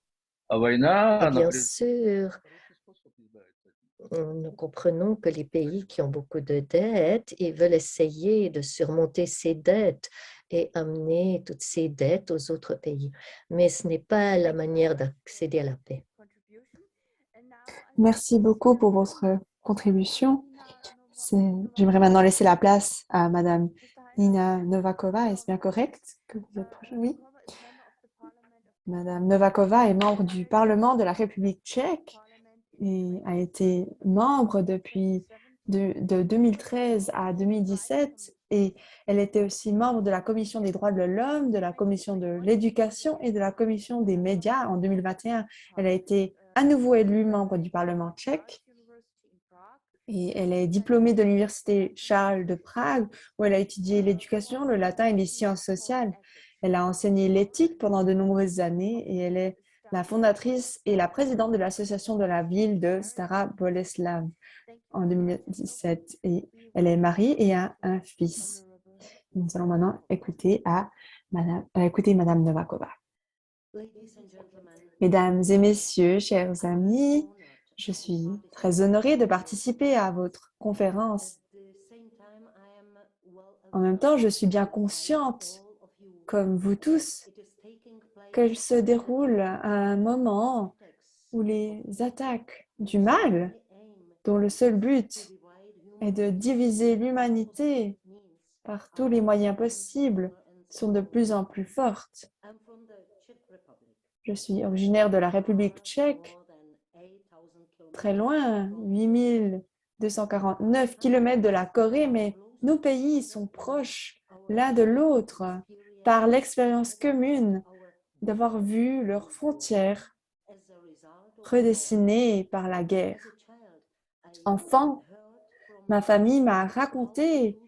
А война, Et она bien sûr, хороший способ избавиться от них. nous comprenons que les pays qui ont beaucoup de dettes, ils veulent essayer de surmonter ces dettes et amener toutes ces dettes aux autres pays. Mais ce n'est pas la manière d'accéder à la paix. Merci beaucoup pour votre contribution. J'aimerais maintenant laisser la place à Madame Nina Novakova. Est-ce bien correct que vous êtes prochaine? Oui. Madame Novakova est membre du Parlement de la République tchèque et a été membre depuis de 2013 à 2017 et elle était aussi membre de la Commission des droits de l'homme, de la Commission de l'éducation et de la Commission des médias en 2021. Elle a été à nouveau élue membre du Parlement tchèque Et elle est diplômée de l'Université Charles de Prague, où elle a étudié l'éducation, le latin et les sciences sociales. Elle a enseigné l'éthique pendant de nombreuses années et elle est la fondatrice et la présidente de l'association de la ville de Stara Boleslav en 2017. Et elle est mariée et a un fils. Nous allons maintenant écouter Madame Novakova. Mesdames et messieurs, chers amis, je suis très honorée de participer à votre conférence. En même temps, je suis bien consciente, comme vous tous, qu'elle se déroule à un moment où les attaques du mal, dont le seul but est de diviser l'humanité par tous les moyens possibles, sont de plus en plus fortes. Je suis originaire de la République tchèque, très loin, 8249 km de la Corée, mais nos pays sont proches l'un de l'autre par l'expérience commune d'avoir vu leurs frontières redessinées par la guerre. Enfant, ma famille m'a raconté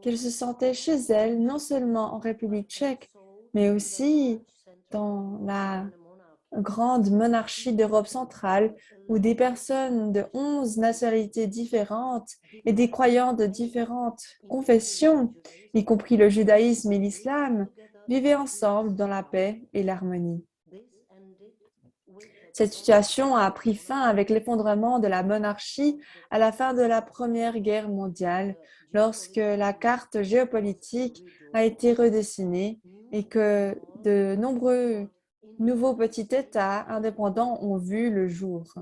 qu'elle se sentait chez elle, non seulement en République tchèque, mais aussi dans la grande monarchie d'Europe centrale, où des personnes de 11 nationalités différentes et des croyants de différentes confessions, y compris le judaïsme et l'islam, vivaient ensemble dans la paix et l'harmonie. Cette situation a pris fin avec l'effondrement de la monarchie à la fin de la Première Guerre mondiale, lorsque la carte géopolitique a été redessinée et que de nombreux nouveaux petits États indépendants ont vu le jour.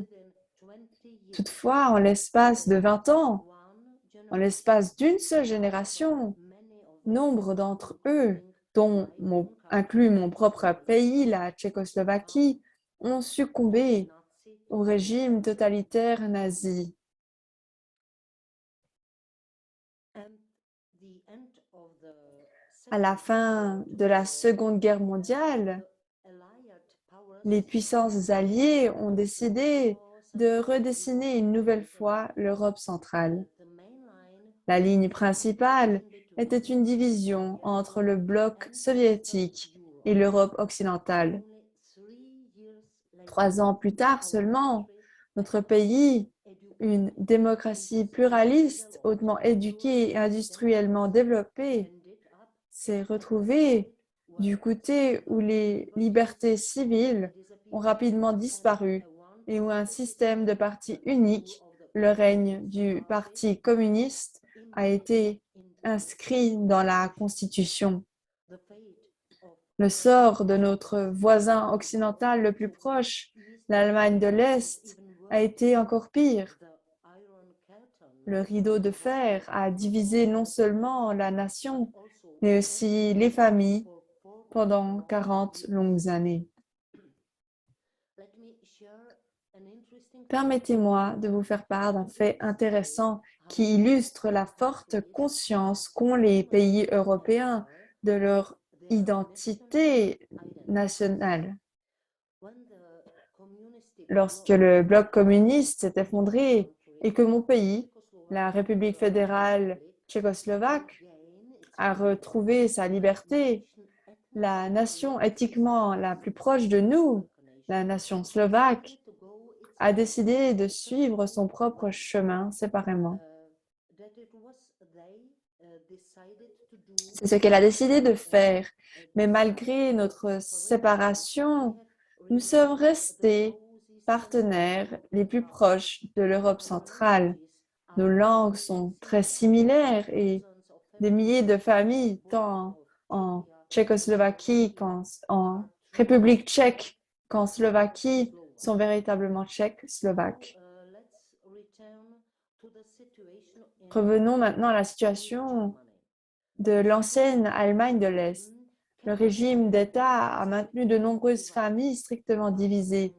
Toutefois, en l'espace de 20 ans, en l'espace d'une seule génération, nombre d'entre eux, dont inclut mon propre pays, la Tchécoslovaquie, ont succombé au régime totalitaire nazi. À la fin de la Seconde Guerre mondiale, les puissances alliées ont décidé de redessiner une nouvelle fois l'Europe centrale. La ligne principale était une division entre le bloc soviétique et l'Europe occidentale. 3 ans plus tard seulement, notre pays, une démocratie pluraliste, hautement éduquée et industriellement développée, s'est retrouvé du côté où les libertés civiles ont rapidement disparu et où un système de parti unique, le règne du Parti communiste, a été inscrit dans la Constitution. Le sort de notre voisin occidental le plus proche, l'Allemagne de l'Est, a été encore pire. Le rideau de fer a divisé non seulement la nation, mais aussi les familles pendant 40 longues années. Permettez-moi de vous faire part d'un fait intéressant qui illustre la forte conscience qu'ont les pays européens de leur identité nationale. Lorsque le bloc communiste s'est effondré et que mon pays, la République fédérale tchécoslovaque, a retrouvé sa liberté, la nation éthiquement la plus proche de nous, la nation slovaque, a décidé de suivre son propre chemin séparément. C'est ce qu'elle a décidé de faire, mais malgré notre séparation, nous sommes restés partenaires les plus proches de l'Europe centrale. Nos langues sont très similaires et des milliers de familles, tant en Tchécoslovaquie qu'en République tchèque qu'en Slovaquie, sont véritablement tchèques, slovaques. Revenons maintenant à la situation de l'ancienne Allemagne de l'Est. Le régime d'État a maintenu de nombreuses familles strictement divisées,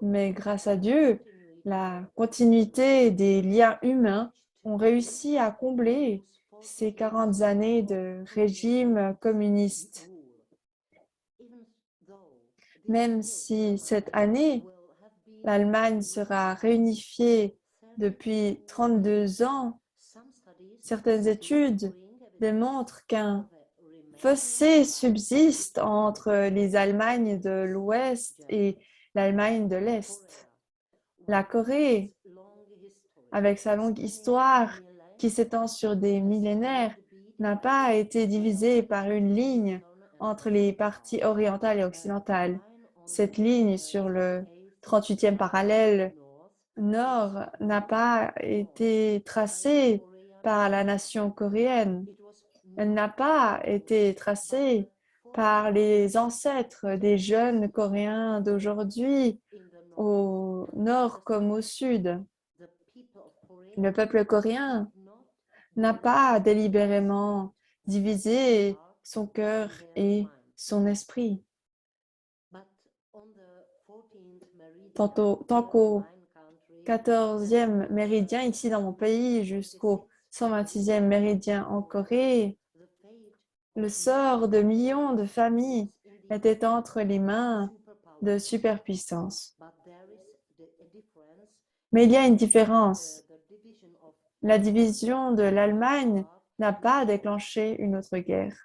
mais grâce à Dieu, la continuité des liens humains ont réussi à combler ces 40 années de régime communiste. Même si cette année, l'Allemagne sera réunifiée Depuis 32 ans, certaines études démontrent qu'un fossé subsiste entre les Allemagnes de l'Ouest et l'Allemagne de l'Est. La Corée, avec sa longue histoire qui s'étend sur des millénaires, n'a pas été divisée par une ligne entre les parties orientales et occidentales. Cette ligne sur le 38e parallèle nord n'a pas été tracée par la nation coréenne. Elle n'a pas été tracée par les ancêtres des jeunes Coréens d'aujourd'hui, au nord comme au sud. Le peuple coréen n'a pas délibérément divisé son cœur et son esprit. Tant qu'au 14e méridien ici dans mon pays jusqu'au 126e méridien en Corée, le sort de millions de familles était entre les mains de superpuissances. Mais il y a une différence. La division de l'Allemagne n'a pas déclenché une autre guerre.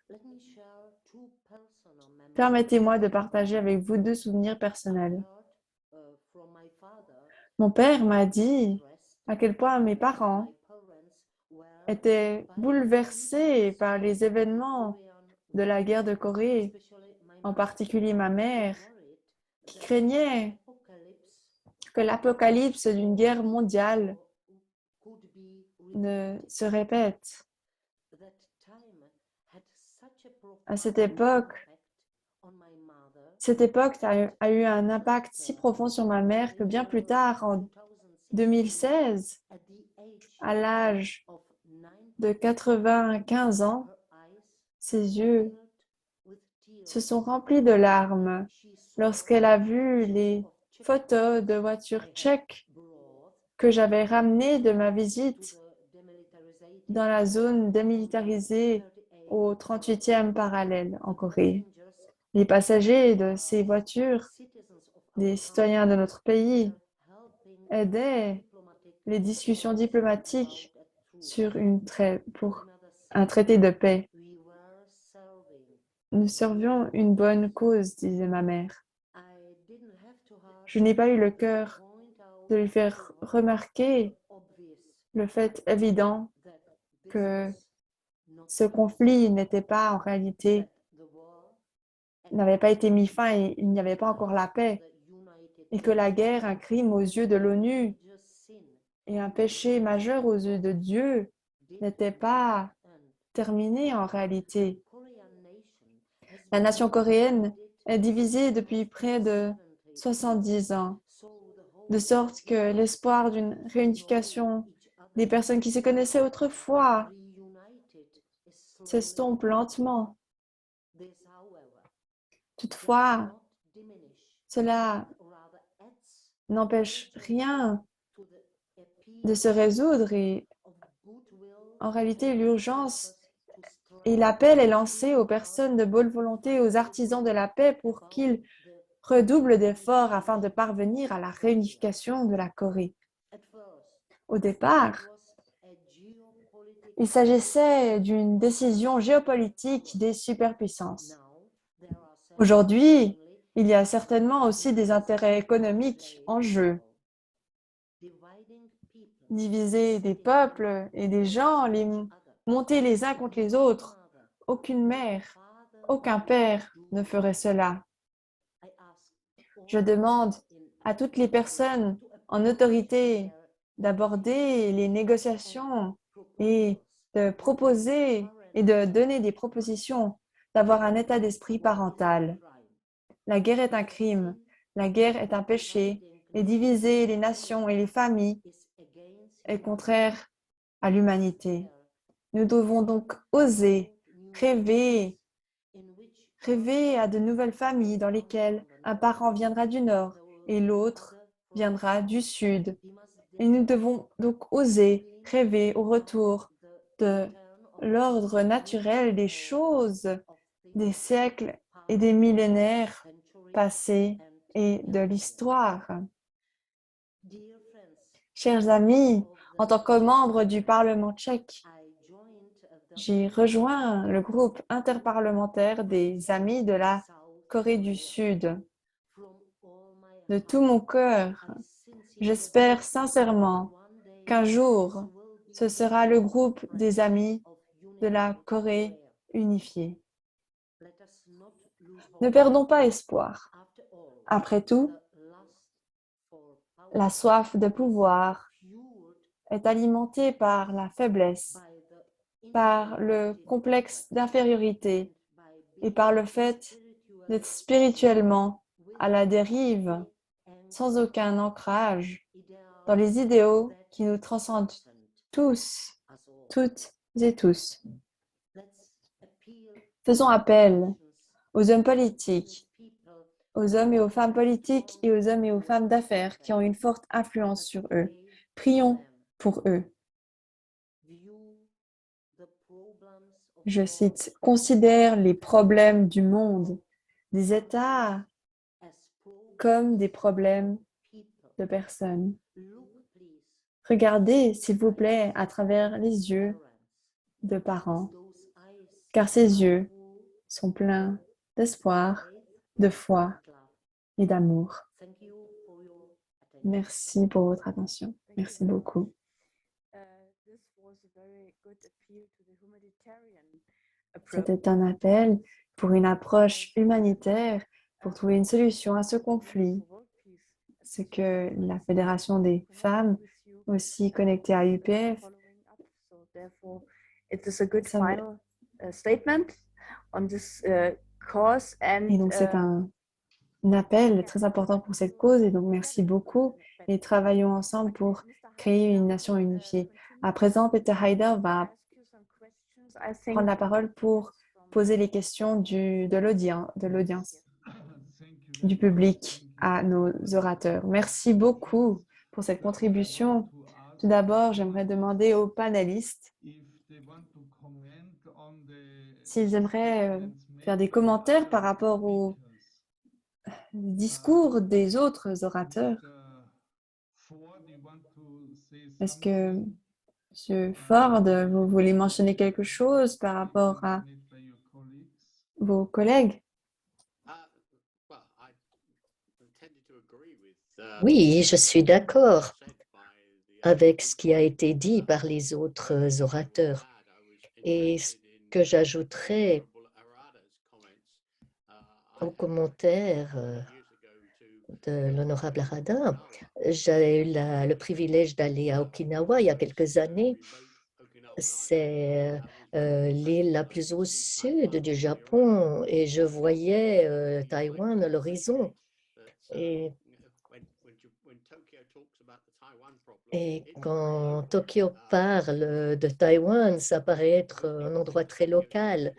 Permettez-moi de partager avec vous deux souvenirs personnels. Mon père m'a dit à quel point mes parents étaient bouleversés par les événements de la guerre de Corée, en particulier ma mère, qui craignait que l'apocalypse d'une guerre mondiale ne se répète. À cette époque a eu un impact si profond sur ma mère que bien plus tard, en 2016, à l'âge de 95 ans, ses yeux se sont remplis de larmes lorsqu'elle a vu les photos de voitures tchèques que j'avais ramenées de ma visite dans la zone démilitarisée au 38e parallèle en Corée. Les passagers de ces voitures, des citoyens de notre pays, aidaient les discussions diplomatiques pour un traité de paix. Nous servions une bonne cause, disait ma mère. Je n'ai pas eu le cœur de lui faire remarquer le fait évident que ce conflit n'était pas en réalité, n'avait pas été mis fin et il n'y avait pas encore la paix, et que la guerre, un crime aux yeux de l'ONU et un péché majeur aux yeux de Dieu, n'était pas terminé en réalité. La nation coréenne est divisée depuis près de 70 ans, de sorte que l'espoir d'une réunification des personnes qui se connaissaient autrefois s'estompe lentement. Toutefois, cela n'empêche rien de se résoudre et en réalité, l'urgence et l'appel est lancé aux personnes de bonne volonté, aux artisans de la paix pour qu'ils redoublent d'efforts afin de parvenir à la réunification de la Corée. Au départ, il s'agissait d'une décision géopolitique des superpuissances. Aujourd'hui, il y a certainement aussi des intérêts économiques en jeu. Diviser des peuples et des gens, les monter les uns contre les autres, aucune mère, aucun père ne ferait cela. Je demande à toutes les personnes en autorité d'aborder les négociations et de proposer et de donner des propositions, d'avoir un état d'esprit parental. La guerre est un crime, la guerre est un péché, et diviser les nations et les familles est contraire à l'humanité. Nous devons donc oser rêver à de nouvelles familles dans lesquelles un parent viendra du nord et l'autre viendra du sud. Et nous devons donc oser rêver au retour de l'ordre naturel des choses, des siècles et des millénaires passés et de l'histoire. Chers amis, en tant que membre du Parlement tchèque, j'ai rejoint le groupe interparlementaire des Amis de la Corée du Sud. De tout mon cœur, j'espère sincèrement qu'un jour, ce sera le groupe des Amis de la Corée unifiée. Ne perdons pas espoir. Après tout, la soif de pouvoir est alimentée par la faiblesse, par le complexe d'infériorité et par le fait d'être spirituellement à la dérive, sans aucun ancrage, dans les idéaux qui nous transcendent tous, toutes et tous. Faisons appel aux hommes politiques, aux hommes et aux femmes politiques et aux hommes et aux femmes d'affaires qui ont une forte influence sur eux. Prions pour eux. Je cite, « Considère les problèmes du monde, des États, comme des problèmes de personnes. Regardez, s'il vous plaît, à travers les yeux de parents, car ces yeux sont pleins d'espoir, de foi et d'amour. » Merci pour votre attention. Merci beaucoup. C'était un appel pour une approche humanitaire pour trouver une solution à ce conflit. Ce que la Fédération des femmes, aussi connectée à UPF, et donc c'est un appel très important pour cette cause et donc merci beaucoup et travaillons ensemble pour créer une nation unifiée. À présent, Peter Haider va prendre la parole pour poser les questions de l'audience, du public à nos orateurs. Merci beaucoup pour cette contribution. Tout d'abord, j'aimerais demander aux panélistes s'ils aimeraient faire des commentaires par rapport au discours des autres orateurs. Est-ce que, M. Ford, vous voulez mentionner quelque chose par rapport à vos collègues? Oui, je suis d'accord avec ce qui a été dit par les autres orateurs. Et ce que j'ajouterais aux commentaires de l'honorable Harada, j'ai eu le privilège d'aller à Okinawa il y a quelques années. C'est l'île la plus au sud du Japon et je voyais Taïwan à l'horizon. Et quand Tokyo parle de Taïwan, ça paraît être un endroit très local.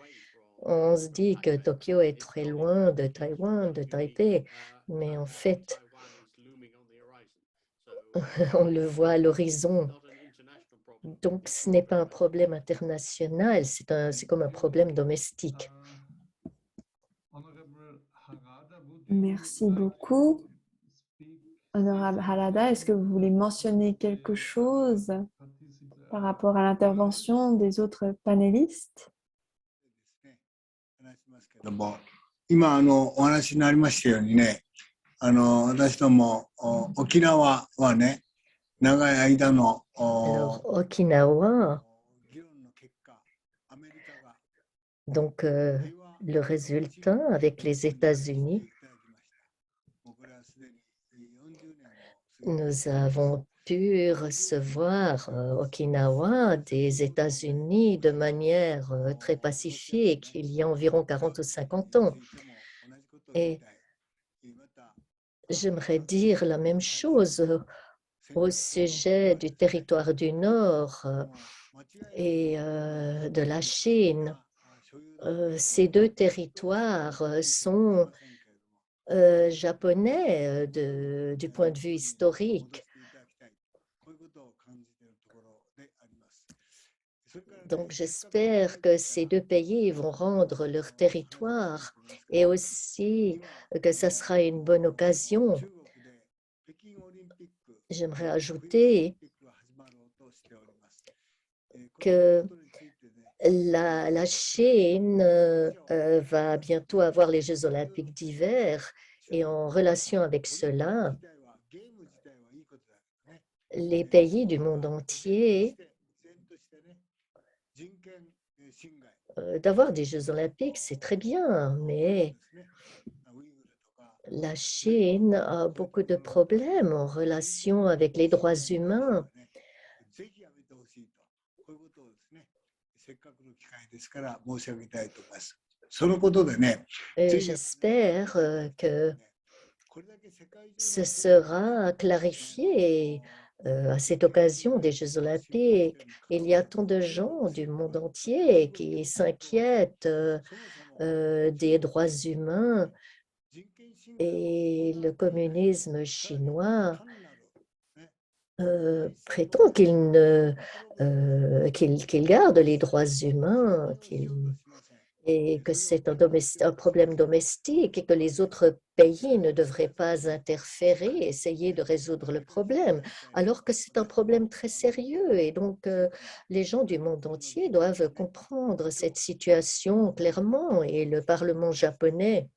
On se dit que Tokyo est très loin de Taïwan, de Taipei, mais en fait, on le voit à l'horizon. Donc, ce n'est pas un problème international, c'est comme un problème domestique. Merci beaucoup. Honorable Harada, est-ce que vous voulez mentionner quelque chose par rapport à l'intervention des autres panélistes? 今お話になりましたようにね、私ども沖縄はね、長い間の Alors, Okinawa, donc le résultat avec les États-Unis, nous avons pu recevoir Okinawa des États-Unis de manière très pacifique il y a environ 40 ou 50 ans. Et j'aimerais dire la même chose au sujet du territoire du Nord et de la Chine. Ces deux territoires sont japonais du point de vue historique. Donc, j'espère que ces deux pays vont rendre leur territoire et aussi que ce sera une bonne occasion j'aimerais ajouter que la Chine va bientôt avoir les Jeux olympiques d'hiver et en relation avec cela, les pays du monde entier, d'avoir des Jeux olympiques, c'est très bien, mais la Chine a beaucoup de problèmes en relation avec les droits humains. Et j'espère que ce sera clarifié à cette occasion des Jeux olympiques. Il y a tant de gens du monde entier qui s'inquiètent des droits humains et le communisme chinois prétend qu'il garde les droits humains, et que c'est un problème domestique et que les autres pays ne devraient pas interférer, essayer de résoudre le problème, alors que c'est un problème très sérieux. Et donc, les gens du monde entier doivent comprendre cette situation clairement. Et le Parlement japonais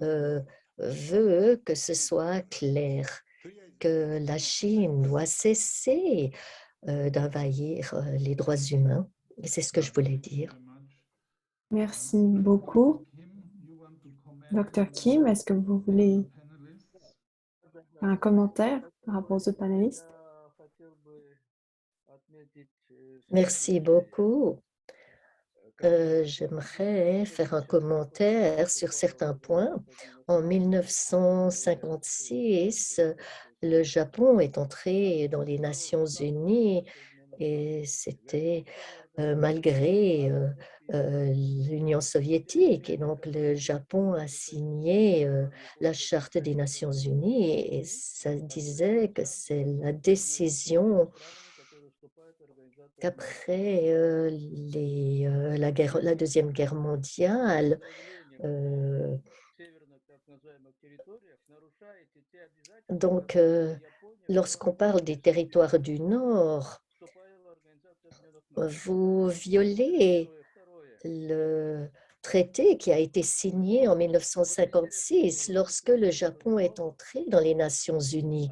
veut que ce soit clair, que la Chine doit cesser d'envahir les droits humains. Et c'est ce que je voulais dire. Merci beaucoup. Dr. Kim, est-ce que vous voulez faire un commentaire par rapport aux autres panélistes? Merci beaucoup. J'aimerais faire un commentaire sur certains points. En 1956, le Japon est entré dans les Nations unies et c'était malgré l'Union soviétique. Et donc, le Japon a signé la Charte des Nations unies et ça disait que c'est la décision qu'après la Deuxième Guerre mondiale, donc lorsqu'on parle des territoires du Nord, vous violez le traité qui a été signé en 1956 lorsque le Japon est entré dans les Nations unies.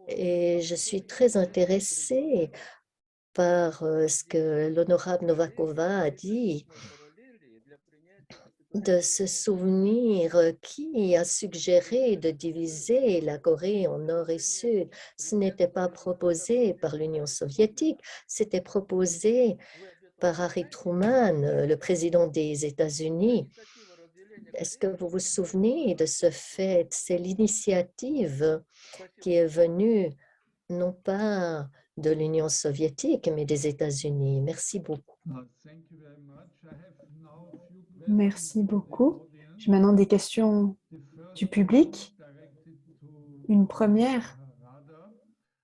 Et je suis très intéressée par ce que l'honorable Novakova a dit, de se souvenir qui a suggéré de diviser la Corée en nord et sud. Ce n'était pas proposé par l'Union soviétique, c'était proposé par Harry Truman, le président des États-Unis. Est-ce que vous vous souvenez de ce fait? C'est l'initiative qui est venue non pas de l'Union soviétique, mais des États-Unis. Merci beaucoup. Merci beaucoup. J'ai maintenant des questions du public. Une première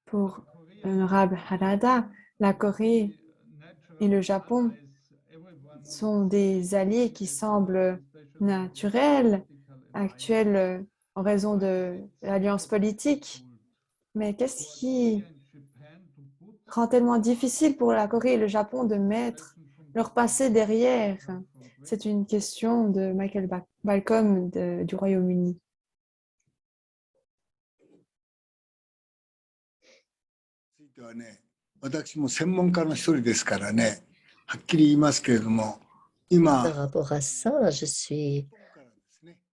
pour l'honorable Harada. La Corée et le Japon sont des alliés qui semblent naturels, actuels en raison de l'alliance politique. Mais qu'est-ce qui rend tellement difficile pour la Corée et le Japon de mettre leur passé derrière? C'est une question de Michael Balcom du Royaume-Uni. 私も専門家の一人ですからね、はっきり言いますけれども、今、 Par rapport à ça, je suis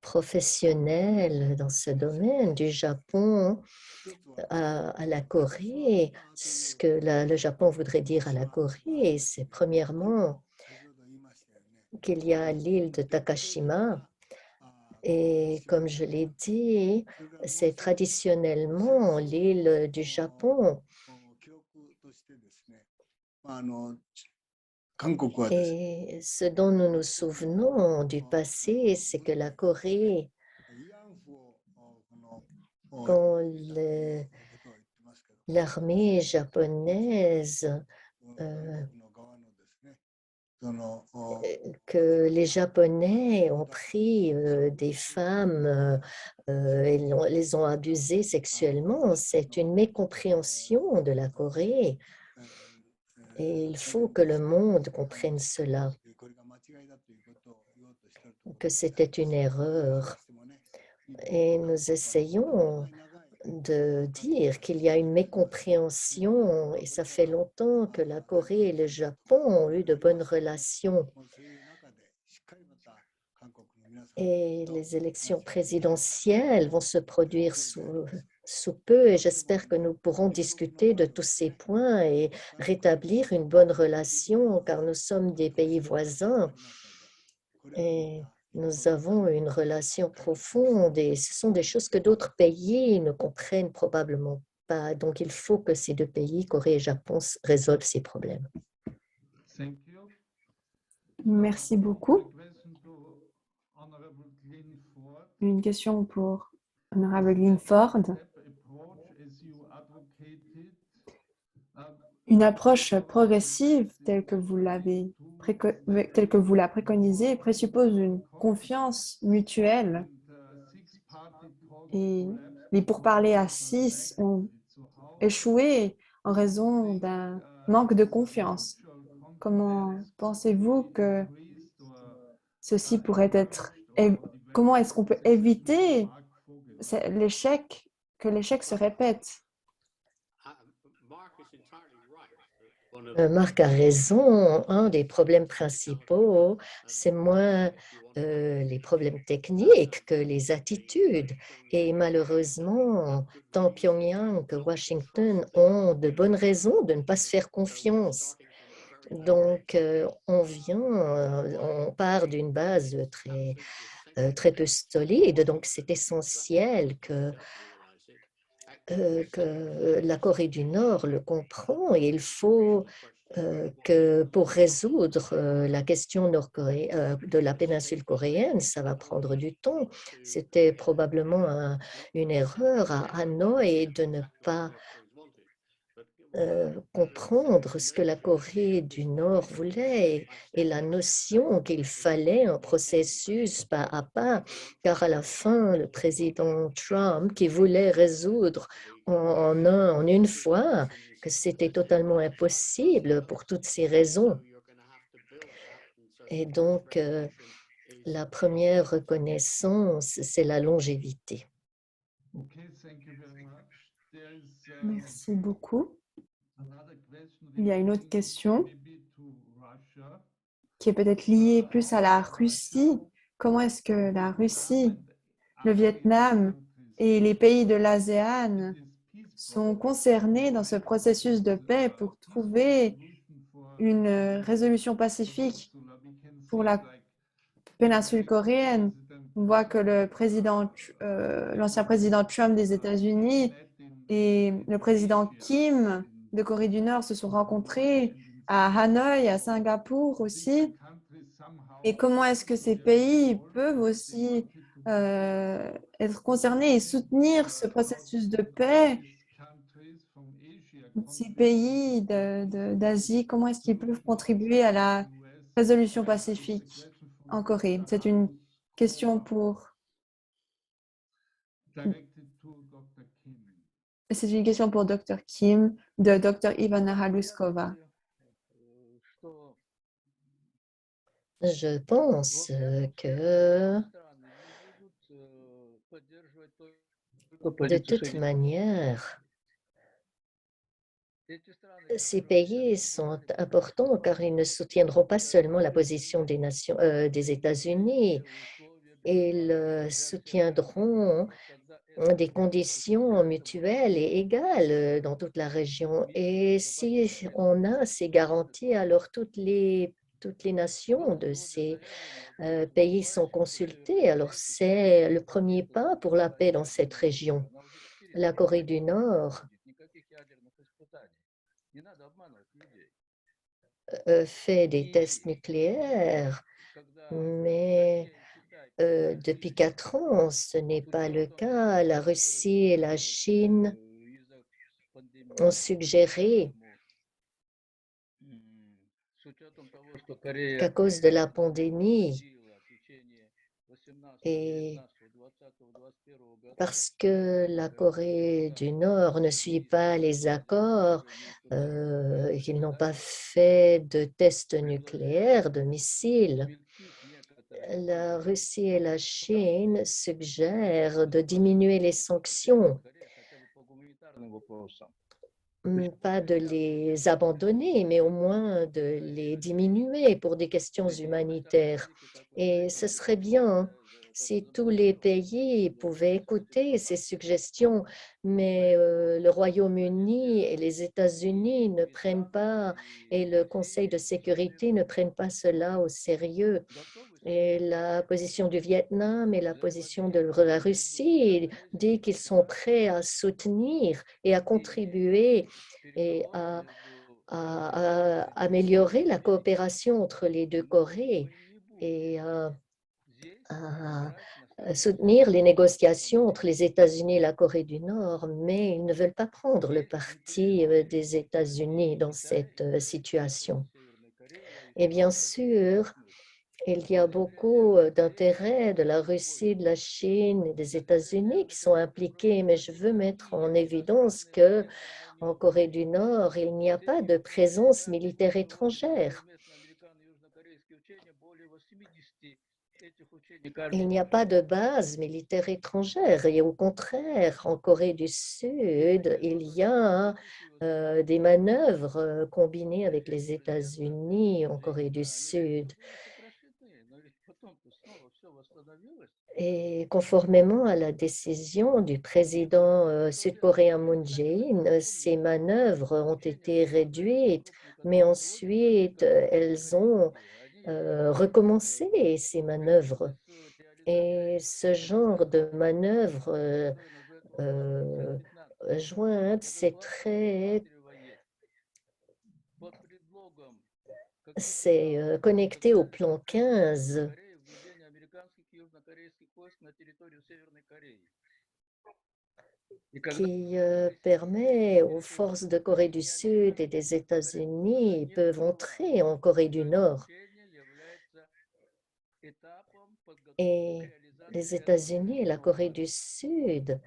professionnelle dans ce domaine, du Japon à la Corée. Ce que le Japon voudrait dire à la Corée, c'est premièrement qu'il y a l'île de Takashima. Et comme je l'ai dit, c'est traditionnellement l'île du Japon. Et ce dont nous nous souvenons du passé, c'est que la Corée, quand l'armée japonaise que les Japonais ont pris des femmes et les ont abusées sexuellement. C'est une mécompréhension de la Corée et il faut que le monde comprenne cela, que c'était une erreur. Et nous essayons de dire qu'il y a une mécompréhension et ça fait longtemps que la Corée et le Japon ont eu de bonnes relations. Et les élections présidentielles vont se produire sous peu et j'espère que nous pourrons discuter de tous ces points et rétablir une bonne relation car nous sommes des pays voisins et nous avons une relation profonde et ce sont des choses que d'autres pays ne comprennent probablement pas. Donc, il faut que ces deux pays, Corée et Japon, résolvent ces problèmes. Thank you. Merci beaucoup. Question to Honorable Glenn Ford. Une question pour Honorable Lynn Ford. Approach as you advocated, Une approche progressive telle que vous la préconisez présuppose une confiance mutuelle six-party talks et collapsed les pourparlers à 6 ont So how échoué en raison d'un manque de confiance. Comment pensez-vous que ceci pourrait être, comment est-ce qu'on peut éviter l'échec, que l'échec se répète? Marc a raison. Un des problèmes principaux, c'est moins les problèmes techniques que les attitudes. Et malheureusement, tant Pyongyang que Washington ont de bonnes raisons de ne pas se faire confiance. Donc, on part d'une base très peu solide. Donc, c'est essentiel que la Corée du Nord le comprend et il faut que pour résoudre la question de la péninsule coréenne, ça va prendre du temps. C'était probablement une erreur à Hanoï de ne pas comprendre ce que la Corée du Nord voulait et la notion qu'il fallait un processus pas à pas, car à la fin, le président Trump, qui voulait résoudre en une fois, que c'était totalement impossible pour toutes ces raisons. Et donc, la première reconnaissance, c'est la longévité. Okay, thank you very much. There is Merci beaucoup. another question Il y a une autre relating question maybe to Russia. qui est peut-être liée plus à la Russie. Comment est-ce que la Russie, le Vietnam et les pays de l'ASEAN sont concernés dans ce processus de paix pour trouver une résolution pacifique pour la péninsule coréenne? On voit que l'ancien président Trump des États-Unis et le président Kim de Corée du Nord se sont rencontrés à Hanoï, à Singapour aussi. Et comment est-ce que ces pays peuvent aussi être concernés et soutenir ce processus de paix? Ces pays d'Asie, comment est-ce qu'ils peuvent contribuer à la résolution pacifique en Corée? C'est une question c'est une question pour Dr. Kim de Dr. Ivana Haluskova. Je pense que de toute manière, ces pays sont importants car ils ne soutiendront pas seulement la position des États-Unis, ils soutiendront des conditions mutuelles et égales dans toute la région. Et si on a ces garanties, alors toutes les nations de ces pays sont consultées. Alors c'est le premier pas pour la paix dans cette région. La Corée du Nord fait des tests nucléaires, mais depuis 4 ans, ce n'est pas le cas. La Russie et la Chine ont suggéré qu'à cause de la pandémie et parce que la Corée du Nord ne suit pas les accords et qu'ils n'ont pas fait de tests nucléaires, de missiles, la Russie et la Chine suggèrent de diminuer les sanctions, pas de les abandonner, mais au moins de les diminuer pour des questions humanitaires. Et ce serait bien si tous les pays pouvaient écouter ces suggestions, mais le Royaume-Uni et les États-Unis ne prennent pas, et le Conseil de sécurité ne prennent pas cela au sérieux. Et la position du Vietnam et la position de la Russie dit qu'ils sont prêts à soutenir et à contribuer et à améliorer la coopération entre les deux Corées et à soutenir les négociations entre les États-Unis et la Corée du Nord, mais ils ne veulent pas prendre le parti des États-Unis dans cette situation. Et bien sûr, il y a beaucoup d'intérêts de la Russie, de la Chine et des États-Unis qui sont impliqués, mais je veux mettre en évidence que en Corée du Nord, il n'y a pas de présence militaire étrangère. Il n'y a pas de base militaire étrangère et au contraire, en Corée du Sud, il y a des manœuvres combinées avec les États-Unis en Corée du Sud. Et conformément à la décision du président sud-coréen Moon Jae-in, ces manœuvres ont été réduites, mais ensuite elles ont recommencé ces manœuvres. Et ce genre de manœuvre jointe, c'est connecté au plan 15. Qui permet aux forces de Corée du Sud et des États-Unis peuvent entrer en Corée du Nord. Et les États-Unis et la Corée du Sud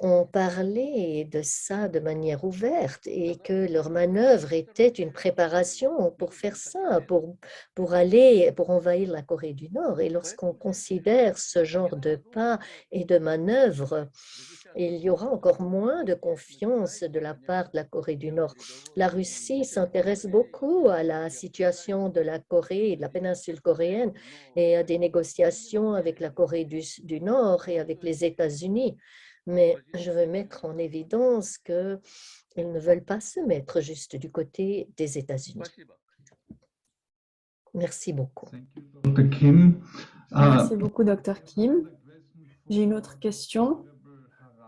ont parlé de ça de manière ouverte et que leur manœuvre était une préparation pour faire ça, pour envahir la Corée du Nord. Et lorsqu'on considère ce genre de pas et de manœuvres, il y aura encore moins de confiance de la part de la Corée du Nord. La Russie s'intéresse beaucoup à la situation de la Corée et de la péninsule coréenne et à des négociations avec la Corée du Nord et avec les États-Unis. Mais je veux mettre en évidence qu'ils ne veulent pas se mettre juste du côté des États-Unis. Merci beaucoup. Dr. Kim. Merci beaucoup, Dr. Kim. J'ai une autre question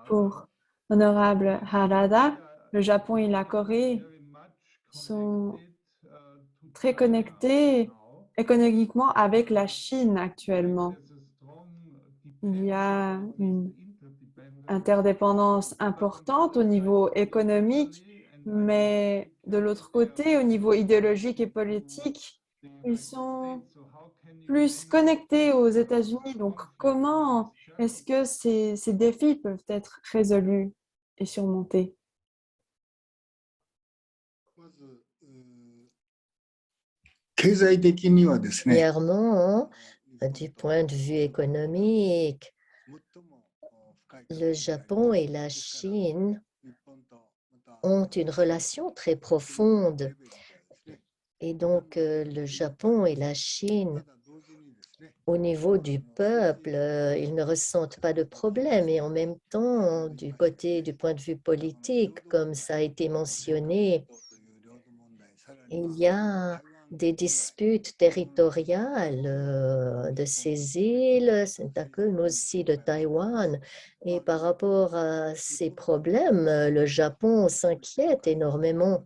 pour l'honorable Harada. Le Japon et la Corée sont très connectés économiquement avec la Chine actuellement. Il y a une interdépendance importante au niveau économique, mais de l'autre côté, au niveau idéologique et politique, ils sont plus connectés aux États-Unis. Donc, comment est-ce que ces défis peuvent être résolus et surmontés? Premièrement, du point de vue économique, le Japon et la Chine ont une relation très profonde. Et donc, le Japon et la Chine, au niveau du peuple, ils ne ressentent pas de problème. Et en même temps, du point de vue politique, comme ça a été mentionné, il y a des disputes territoriales de ces îles, Senkaku, mais aussi de Taïwan. Et par rapport à ces problèmes, le Japon s'inquiète énormément.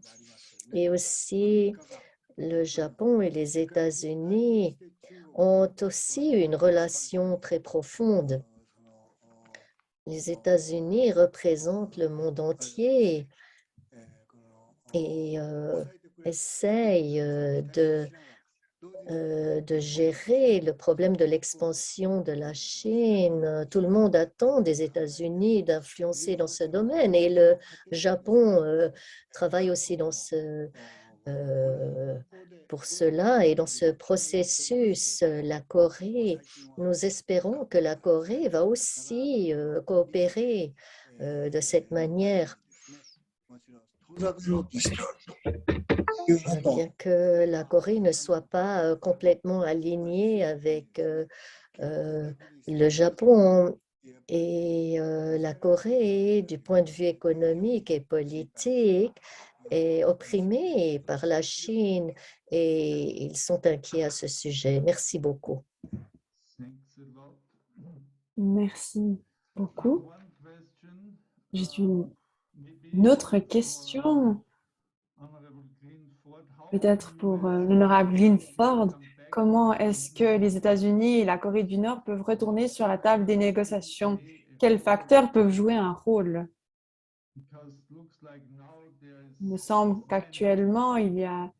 Et aussi, le Japon et les États-Unis ont aussi une relation très profonde. Les États-Unis représentent le monde entier et essaye de gérer le problème de l'expansion de la Chine. Tout le monde attend des États-Unis d'influencer dans ce domaine et le Japon travaille aussi pour cela et dans ce processus, la Corée, nous espérons que la Corée va aussi coopérer de cette manière. Bien que la Corée ne soit pas complètement alignée avec le Japon et la Corée, du point de vue économique et politique, est opprimée par la Chine et ils sont inquiets à ce sujet. Merci beaucoup. Merci beaucoup. J'ai une autre question, peut-être pour l'honorable Linford. Comment est-ce que les États-Unis et la Corée du Nord peuvent retourner sur la table des négociations? Quels facteurs peuvent jouer un rôle? Il me semble qu'actuellement, il y a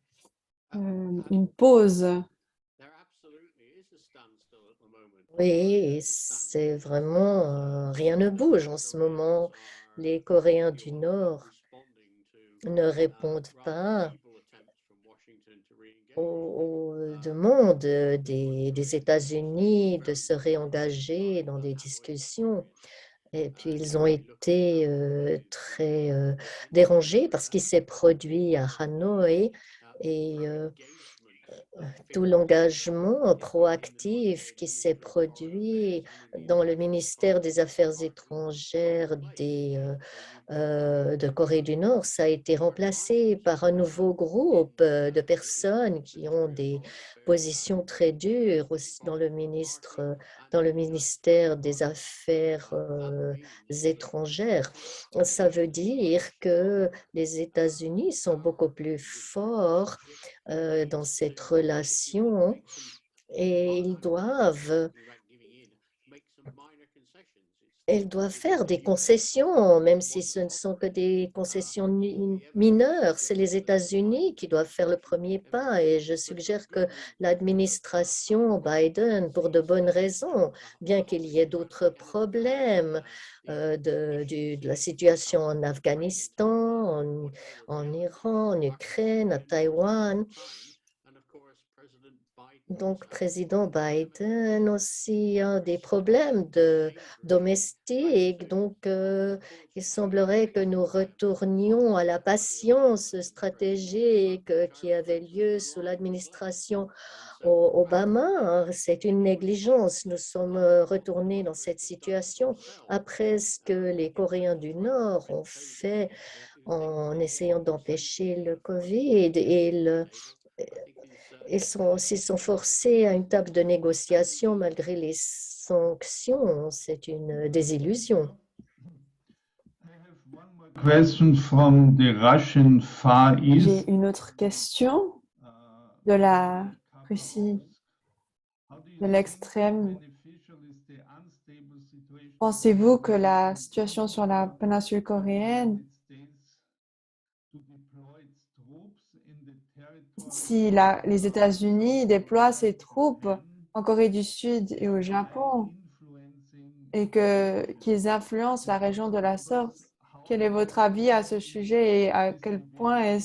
une pause. Oui, c'est vraiment, rien ne bouge en ce moment. Les Coréens du Nord ne répondent pas aux demandes des États-Unis de se réengager dans des discussions. Et puis, ils ont été très dérangés par ce qui s'est produit à Hanoï et tout l'engagement proactif qui s'est produit dans le ministère des Affaires étrangères de Corée du Nord, ça a été remplacé par un nouveau groupe de personnes qui ont des positions très dures aussi dans le ministère des Affaires étrangères. Ça veut dire que les États-Unis sont beaucoup plus forts dans cette relation et ils doivent faire des concessions, même si ce ne sont que des concessions mineures. C'est les États-Unis qui doivent faire le premier pas et je suggère que l'administration Biden, pour de bonnes raisons, bien qu'il y ait d'autres problèmes de la situation en Afghanistan, en Iran, en Ukraine, à Taïwan. Donc, président Biden aussi a des problèmes domestiques. Donc, il semblerait que nous retournions à la patience stratégique qui avait lieu sous l'administration Obama. C'est une négligence. Nous sommes retournés dans cette situation après ce que les Coréens du Nord ont fait en essayant d'empêcher le COVID et ils sont forcés à une table de négociation malgré les sanctions. C'est une désillusion. J'ai une autre question de la Russie, de l'extrême. Pensez-vous que la situation sur la péninsule coréenne, si les États-Unis déploient ses troupes en Corée du Sud et au Japon et qu'ils influencent la région de la sorte, quel est votre avis à ce sujet et à quel point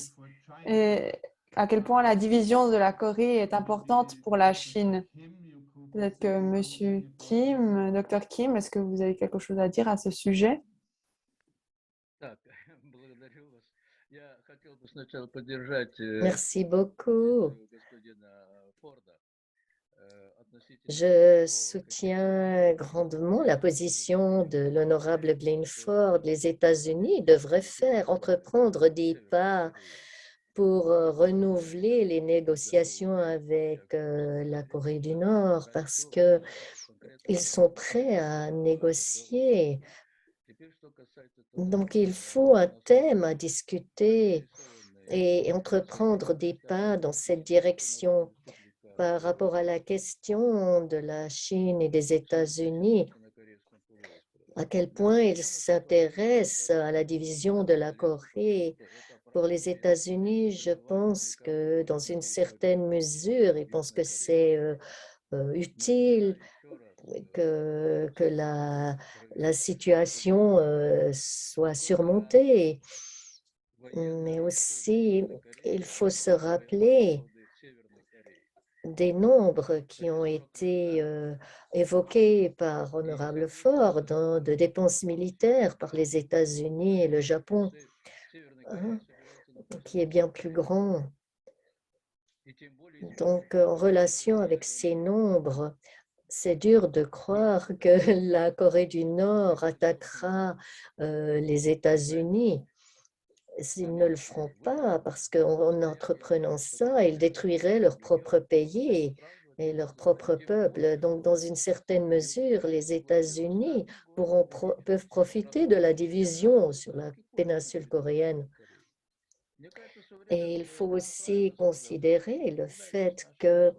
la division de la Corée est importante pour la Chine? Peut-être que M. Kim, Dr. Kim, est-ce que vous avez quelque chose à dire à ce sujet? Merci beaucoup. Je soutiens grandement la position de l'honorable Blinford. Les États-Unis devraient entreprendre des pas pour renouveler les négociations avec la Corée du Nord parce qu'ils sont prêts à négocier. Donc, il faut un thème à discuter et entreprendre des pas dans cette direction. Par rapport à la question de la Chine et des États-Unis, à quel point ils s'intéressent à la division de la Corée Pour les États-Unis, je pense que dans une certaine mesure, ils pensent que c'est utile, que la situation soit surmontée. Mais aussi, il faut se rappeler des nombres qui ont été évoqués par Honorable Ford de dépenses militaires par les États-Unis et le Japon, hein, qui est bien plus grand. Donc, en relation avec ces nombres, c'est dur de croire que la Corée du Nord attaquera les États-Unis. S'ils ne le feront pas, parce qu'en entreprenant ça, ils détruiraient leur propre pays et leur propre peuple. Donc, dans une certaine mesure, les États-Unis peuvent profiter de la division sur la péninsule coréenne. Et il faut aussi considérer le fait que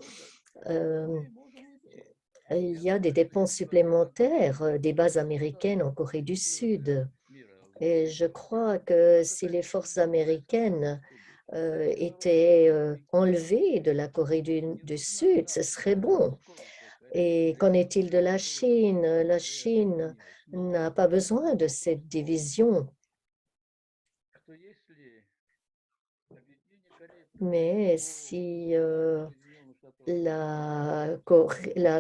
il y a des dépenses supplémentaires des bases américaines en Corée du Sud. Et je crois que si les forces américaines étaient enlevées de la Corée du Sud, ce serait bon. Et qu'en est-il de la Chine? La Chine n'a pas besoin de cette division. Mais si la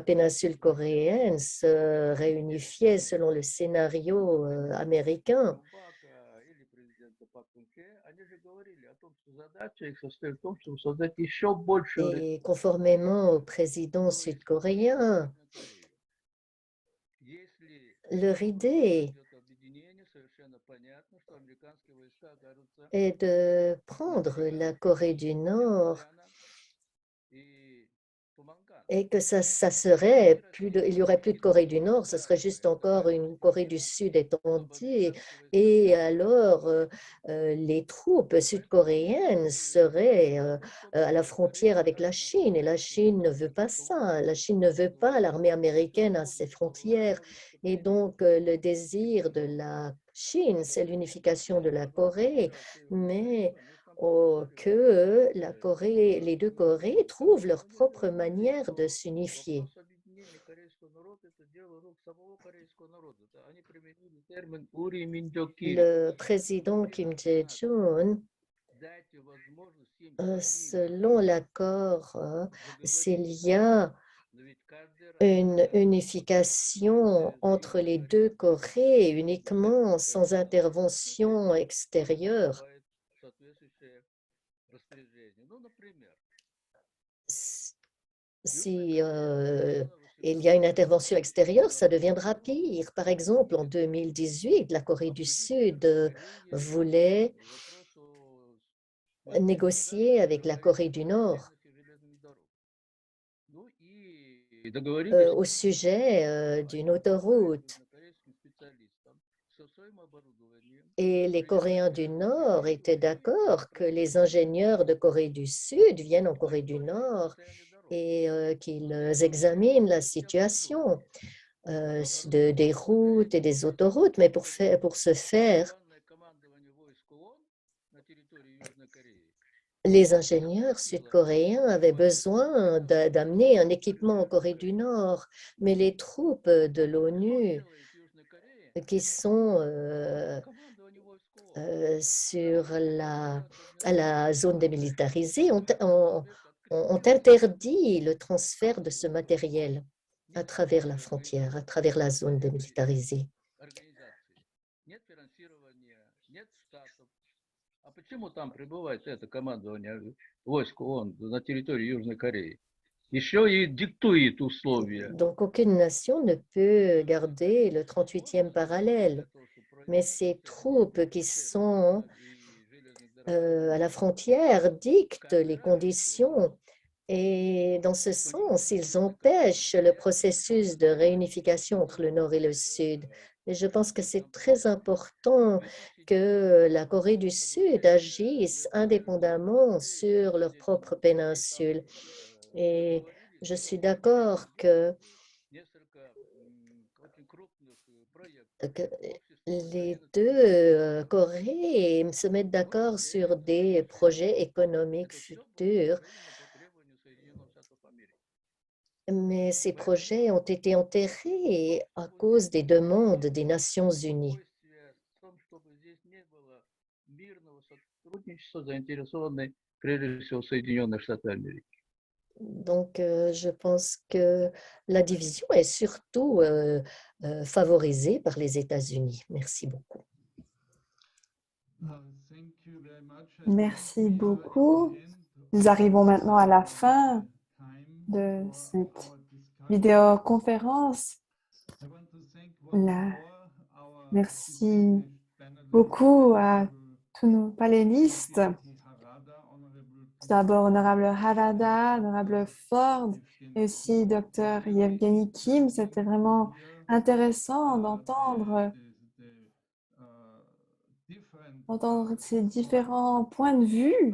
péninsule coréenne se réunifiait selon le scénario américain, et conformément au président sud-coréen, leur idée est de prendre la Corée du Nord et que ça serait il y aurait plus de Corée du Nord, ce serait juste encore une Corée du Sud étendue. Et alors, les troupes sud-coréennes seraient à la frontière avec la Chine. Et la Chine ne veut pas ça. La Chine ne veut pas l'armée américaine à ses frontières. Et donc, le désir de la Chine, c'est l'unification de la Corée. Mais que les deux Corées trouvent leur propre manière de s'unifier. Le président Kim Jae-jong, selon l'accord, s'il y a une unification entre les deux Corées uniquement sans intervention extérieure, si il y a une intervention extérieure, ça deviendra pire. Par exemple, en 2018, la Corée du Sud voulait négocier avec la Corée du Nord au sujet d'une autoroute. Et les Coréens du Nord étaient d'accord que les ingénieurs de Corée du Sud viennent en Corée du Nord et qu'ils examinent la situation des routes et des autoroutes. Mais pour ce faire, les ingénieurs sud-coréens avaient besoin d'amener un équipement en Corée du Nord, mais les troupes de l'ONU qui sont sur la zone démilitarisée ont interdit le transfert de ce matériel à travers la frontière, à travers la zone démilitarisée. Donc, aucune nation ne peut garder le 38e parallèle, mais ces troupes qui sont à la frontière dictent les conditions et dans ce sens, ils empêchent le processus de réunification entre le Nord et le Sud. Et je pense que c'est très important que la Corée du Sud agisse indépendamment sur leur propre péninsule. Et je suis d'accord que les deux Corées se mettent d'accord sur des projets économiques futurs, mais ces projets ont été enterrés à cause des demandes des Nations unies. Donc, je pense que la division est surtout favorisée par les États-Unis. Merci beaucoup. Merci beaucoup. Nous arrivons maintenant à la fin de cette vidéoconférence. Merci beaucoup à tous nos panélistes. Tout d'abord, honorable Harada, honorable Ford et aussi docteur Yevgeny Kim. C'était vraiment intéressant d'entendre ces différents points de vue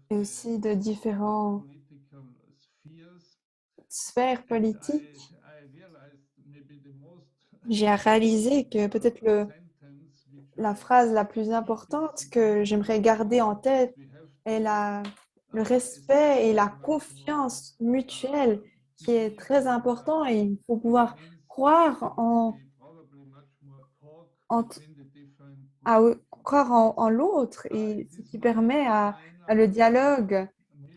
et aussi de différentes sphères politiques. J'ai réalisé que peut-être la phrase la plus importante que j'aimerais garder en tête est le respect et la confiance mutuelle qui est très important et il faut pouvoir croire en l'autre et ce qui permet à le dialogue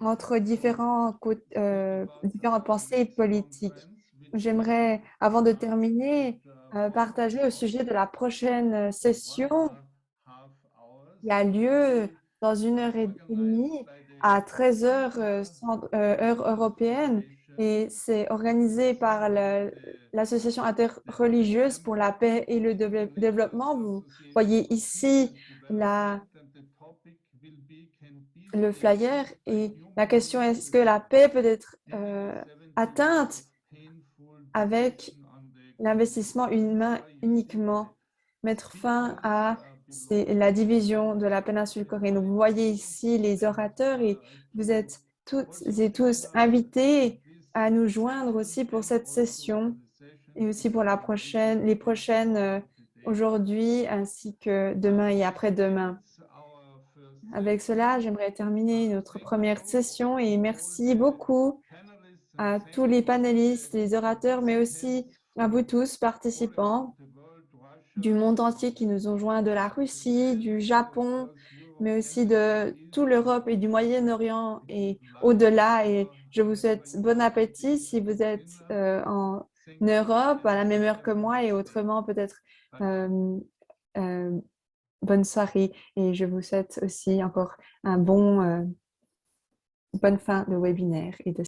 entre différentes pensées politiques. J'aimerais, avant de terminer, partager au sujet de la prochaine session qui a lieu dans 1 heure et demie à 13 heures heure européenne et c'est organisé par l'Association interreligieuse pour la paix et le développement. Vous voyez ici le flyer et la question est, est-ce que la paix peut être atteinte avec l'investissement humain uniquement, mettre fin à la division de la péninsule coréenne. Vous voyez ici les orateurs et vous êtes toutes et tous invités à nous joindre aussi pour cette session et aussi pour les prochaines aujourd'hui ainsi que demain et après-demain. Avec cela, j'aimerais terminer notre première session et merci beaucoup à tous les panélistes, les orateurs, mais aussi à vous tous, participants du monde entier qui nous ont joints de la Russie, du Japon, mais aussi de toute l'Europe et du Moyen-Orient et au-delà. Et je vous souhaite bon appétit si vous êtes en Europe à la même heure que moi et autrement peut-être bonne soirée. Et je vous souhaite aussi encore bonne fin de webinaire et de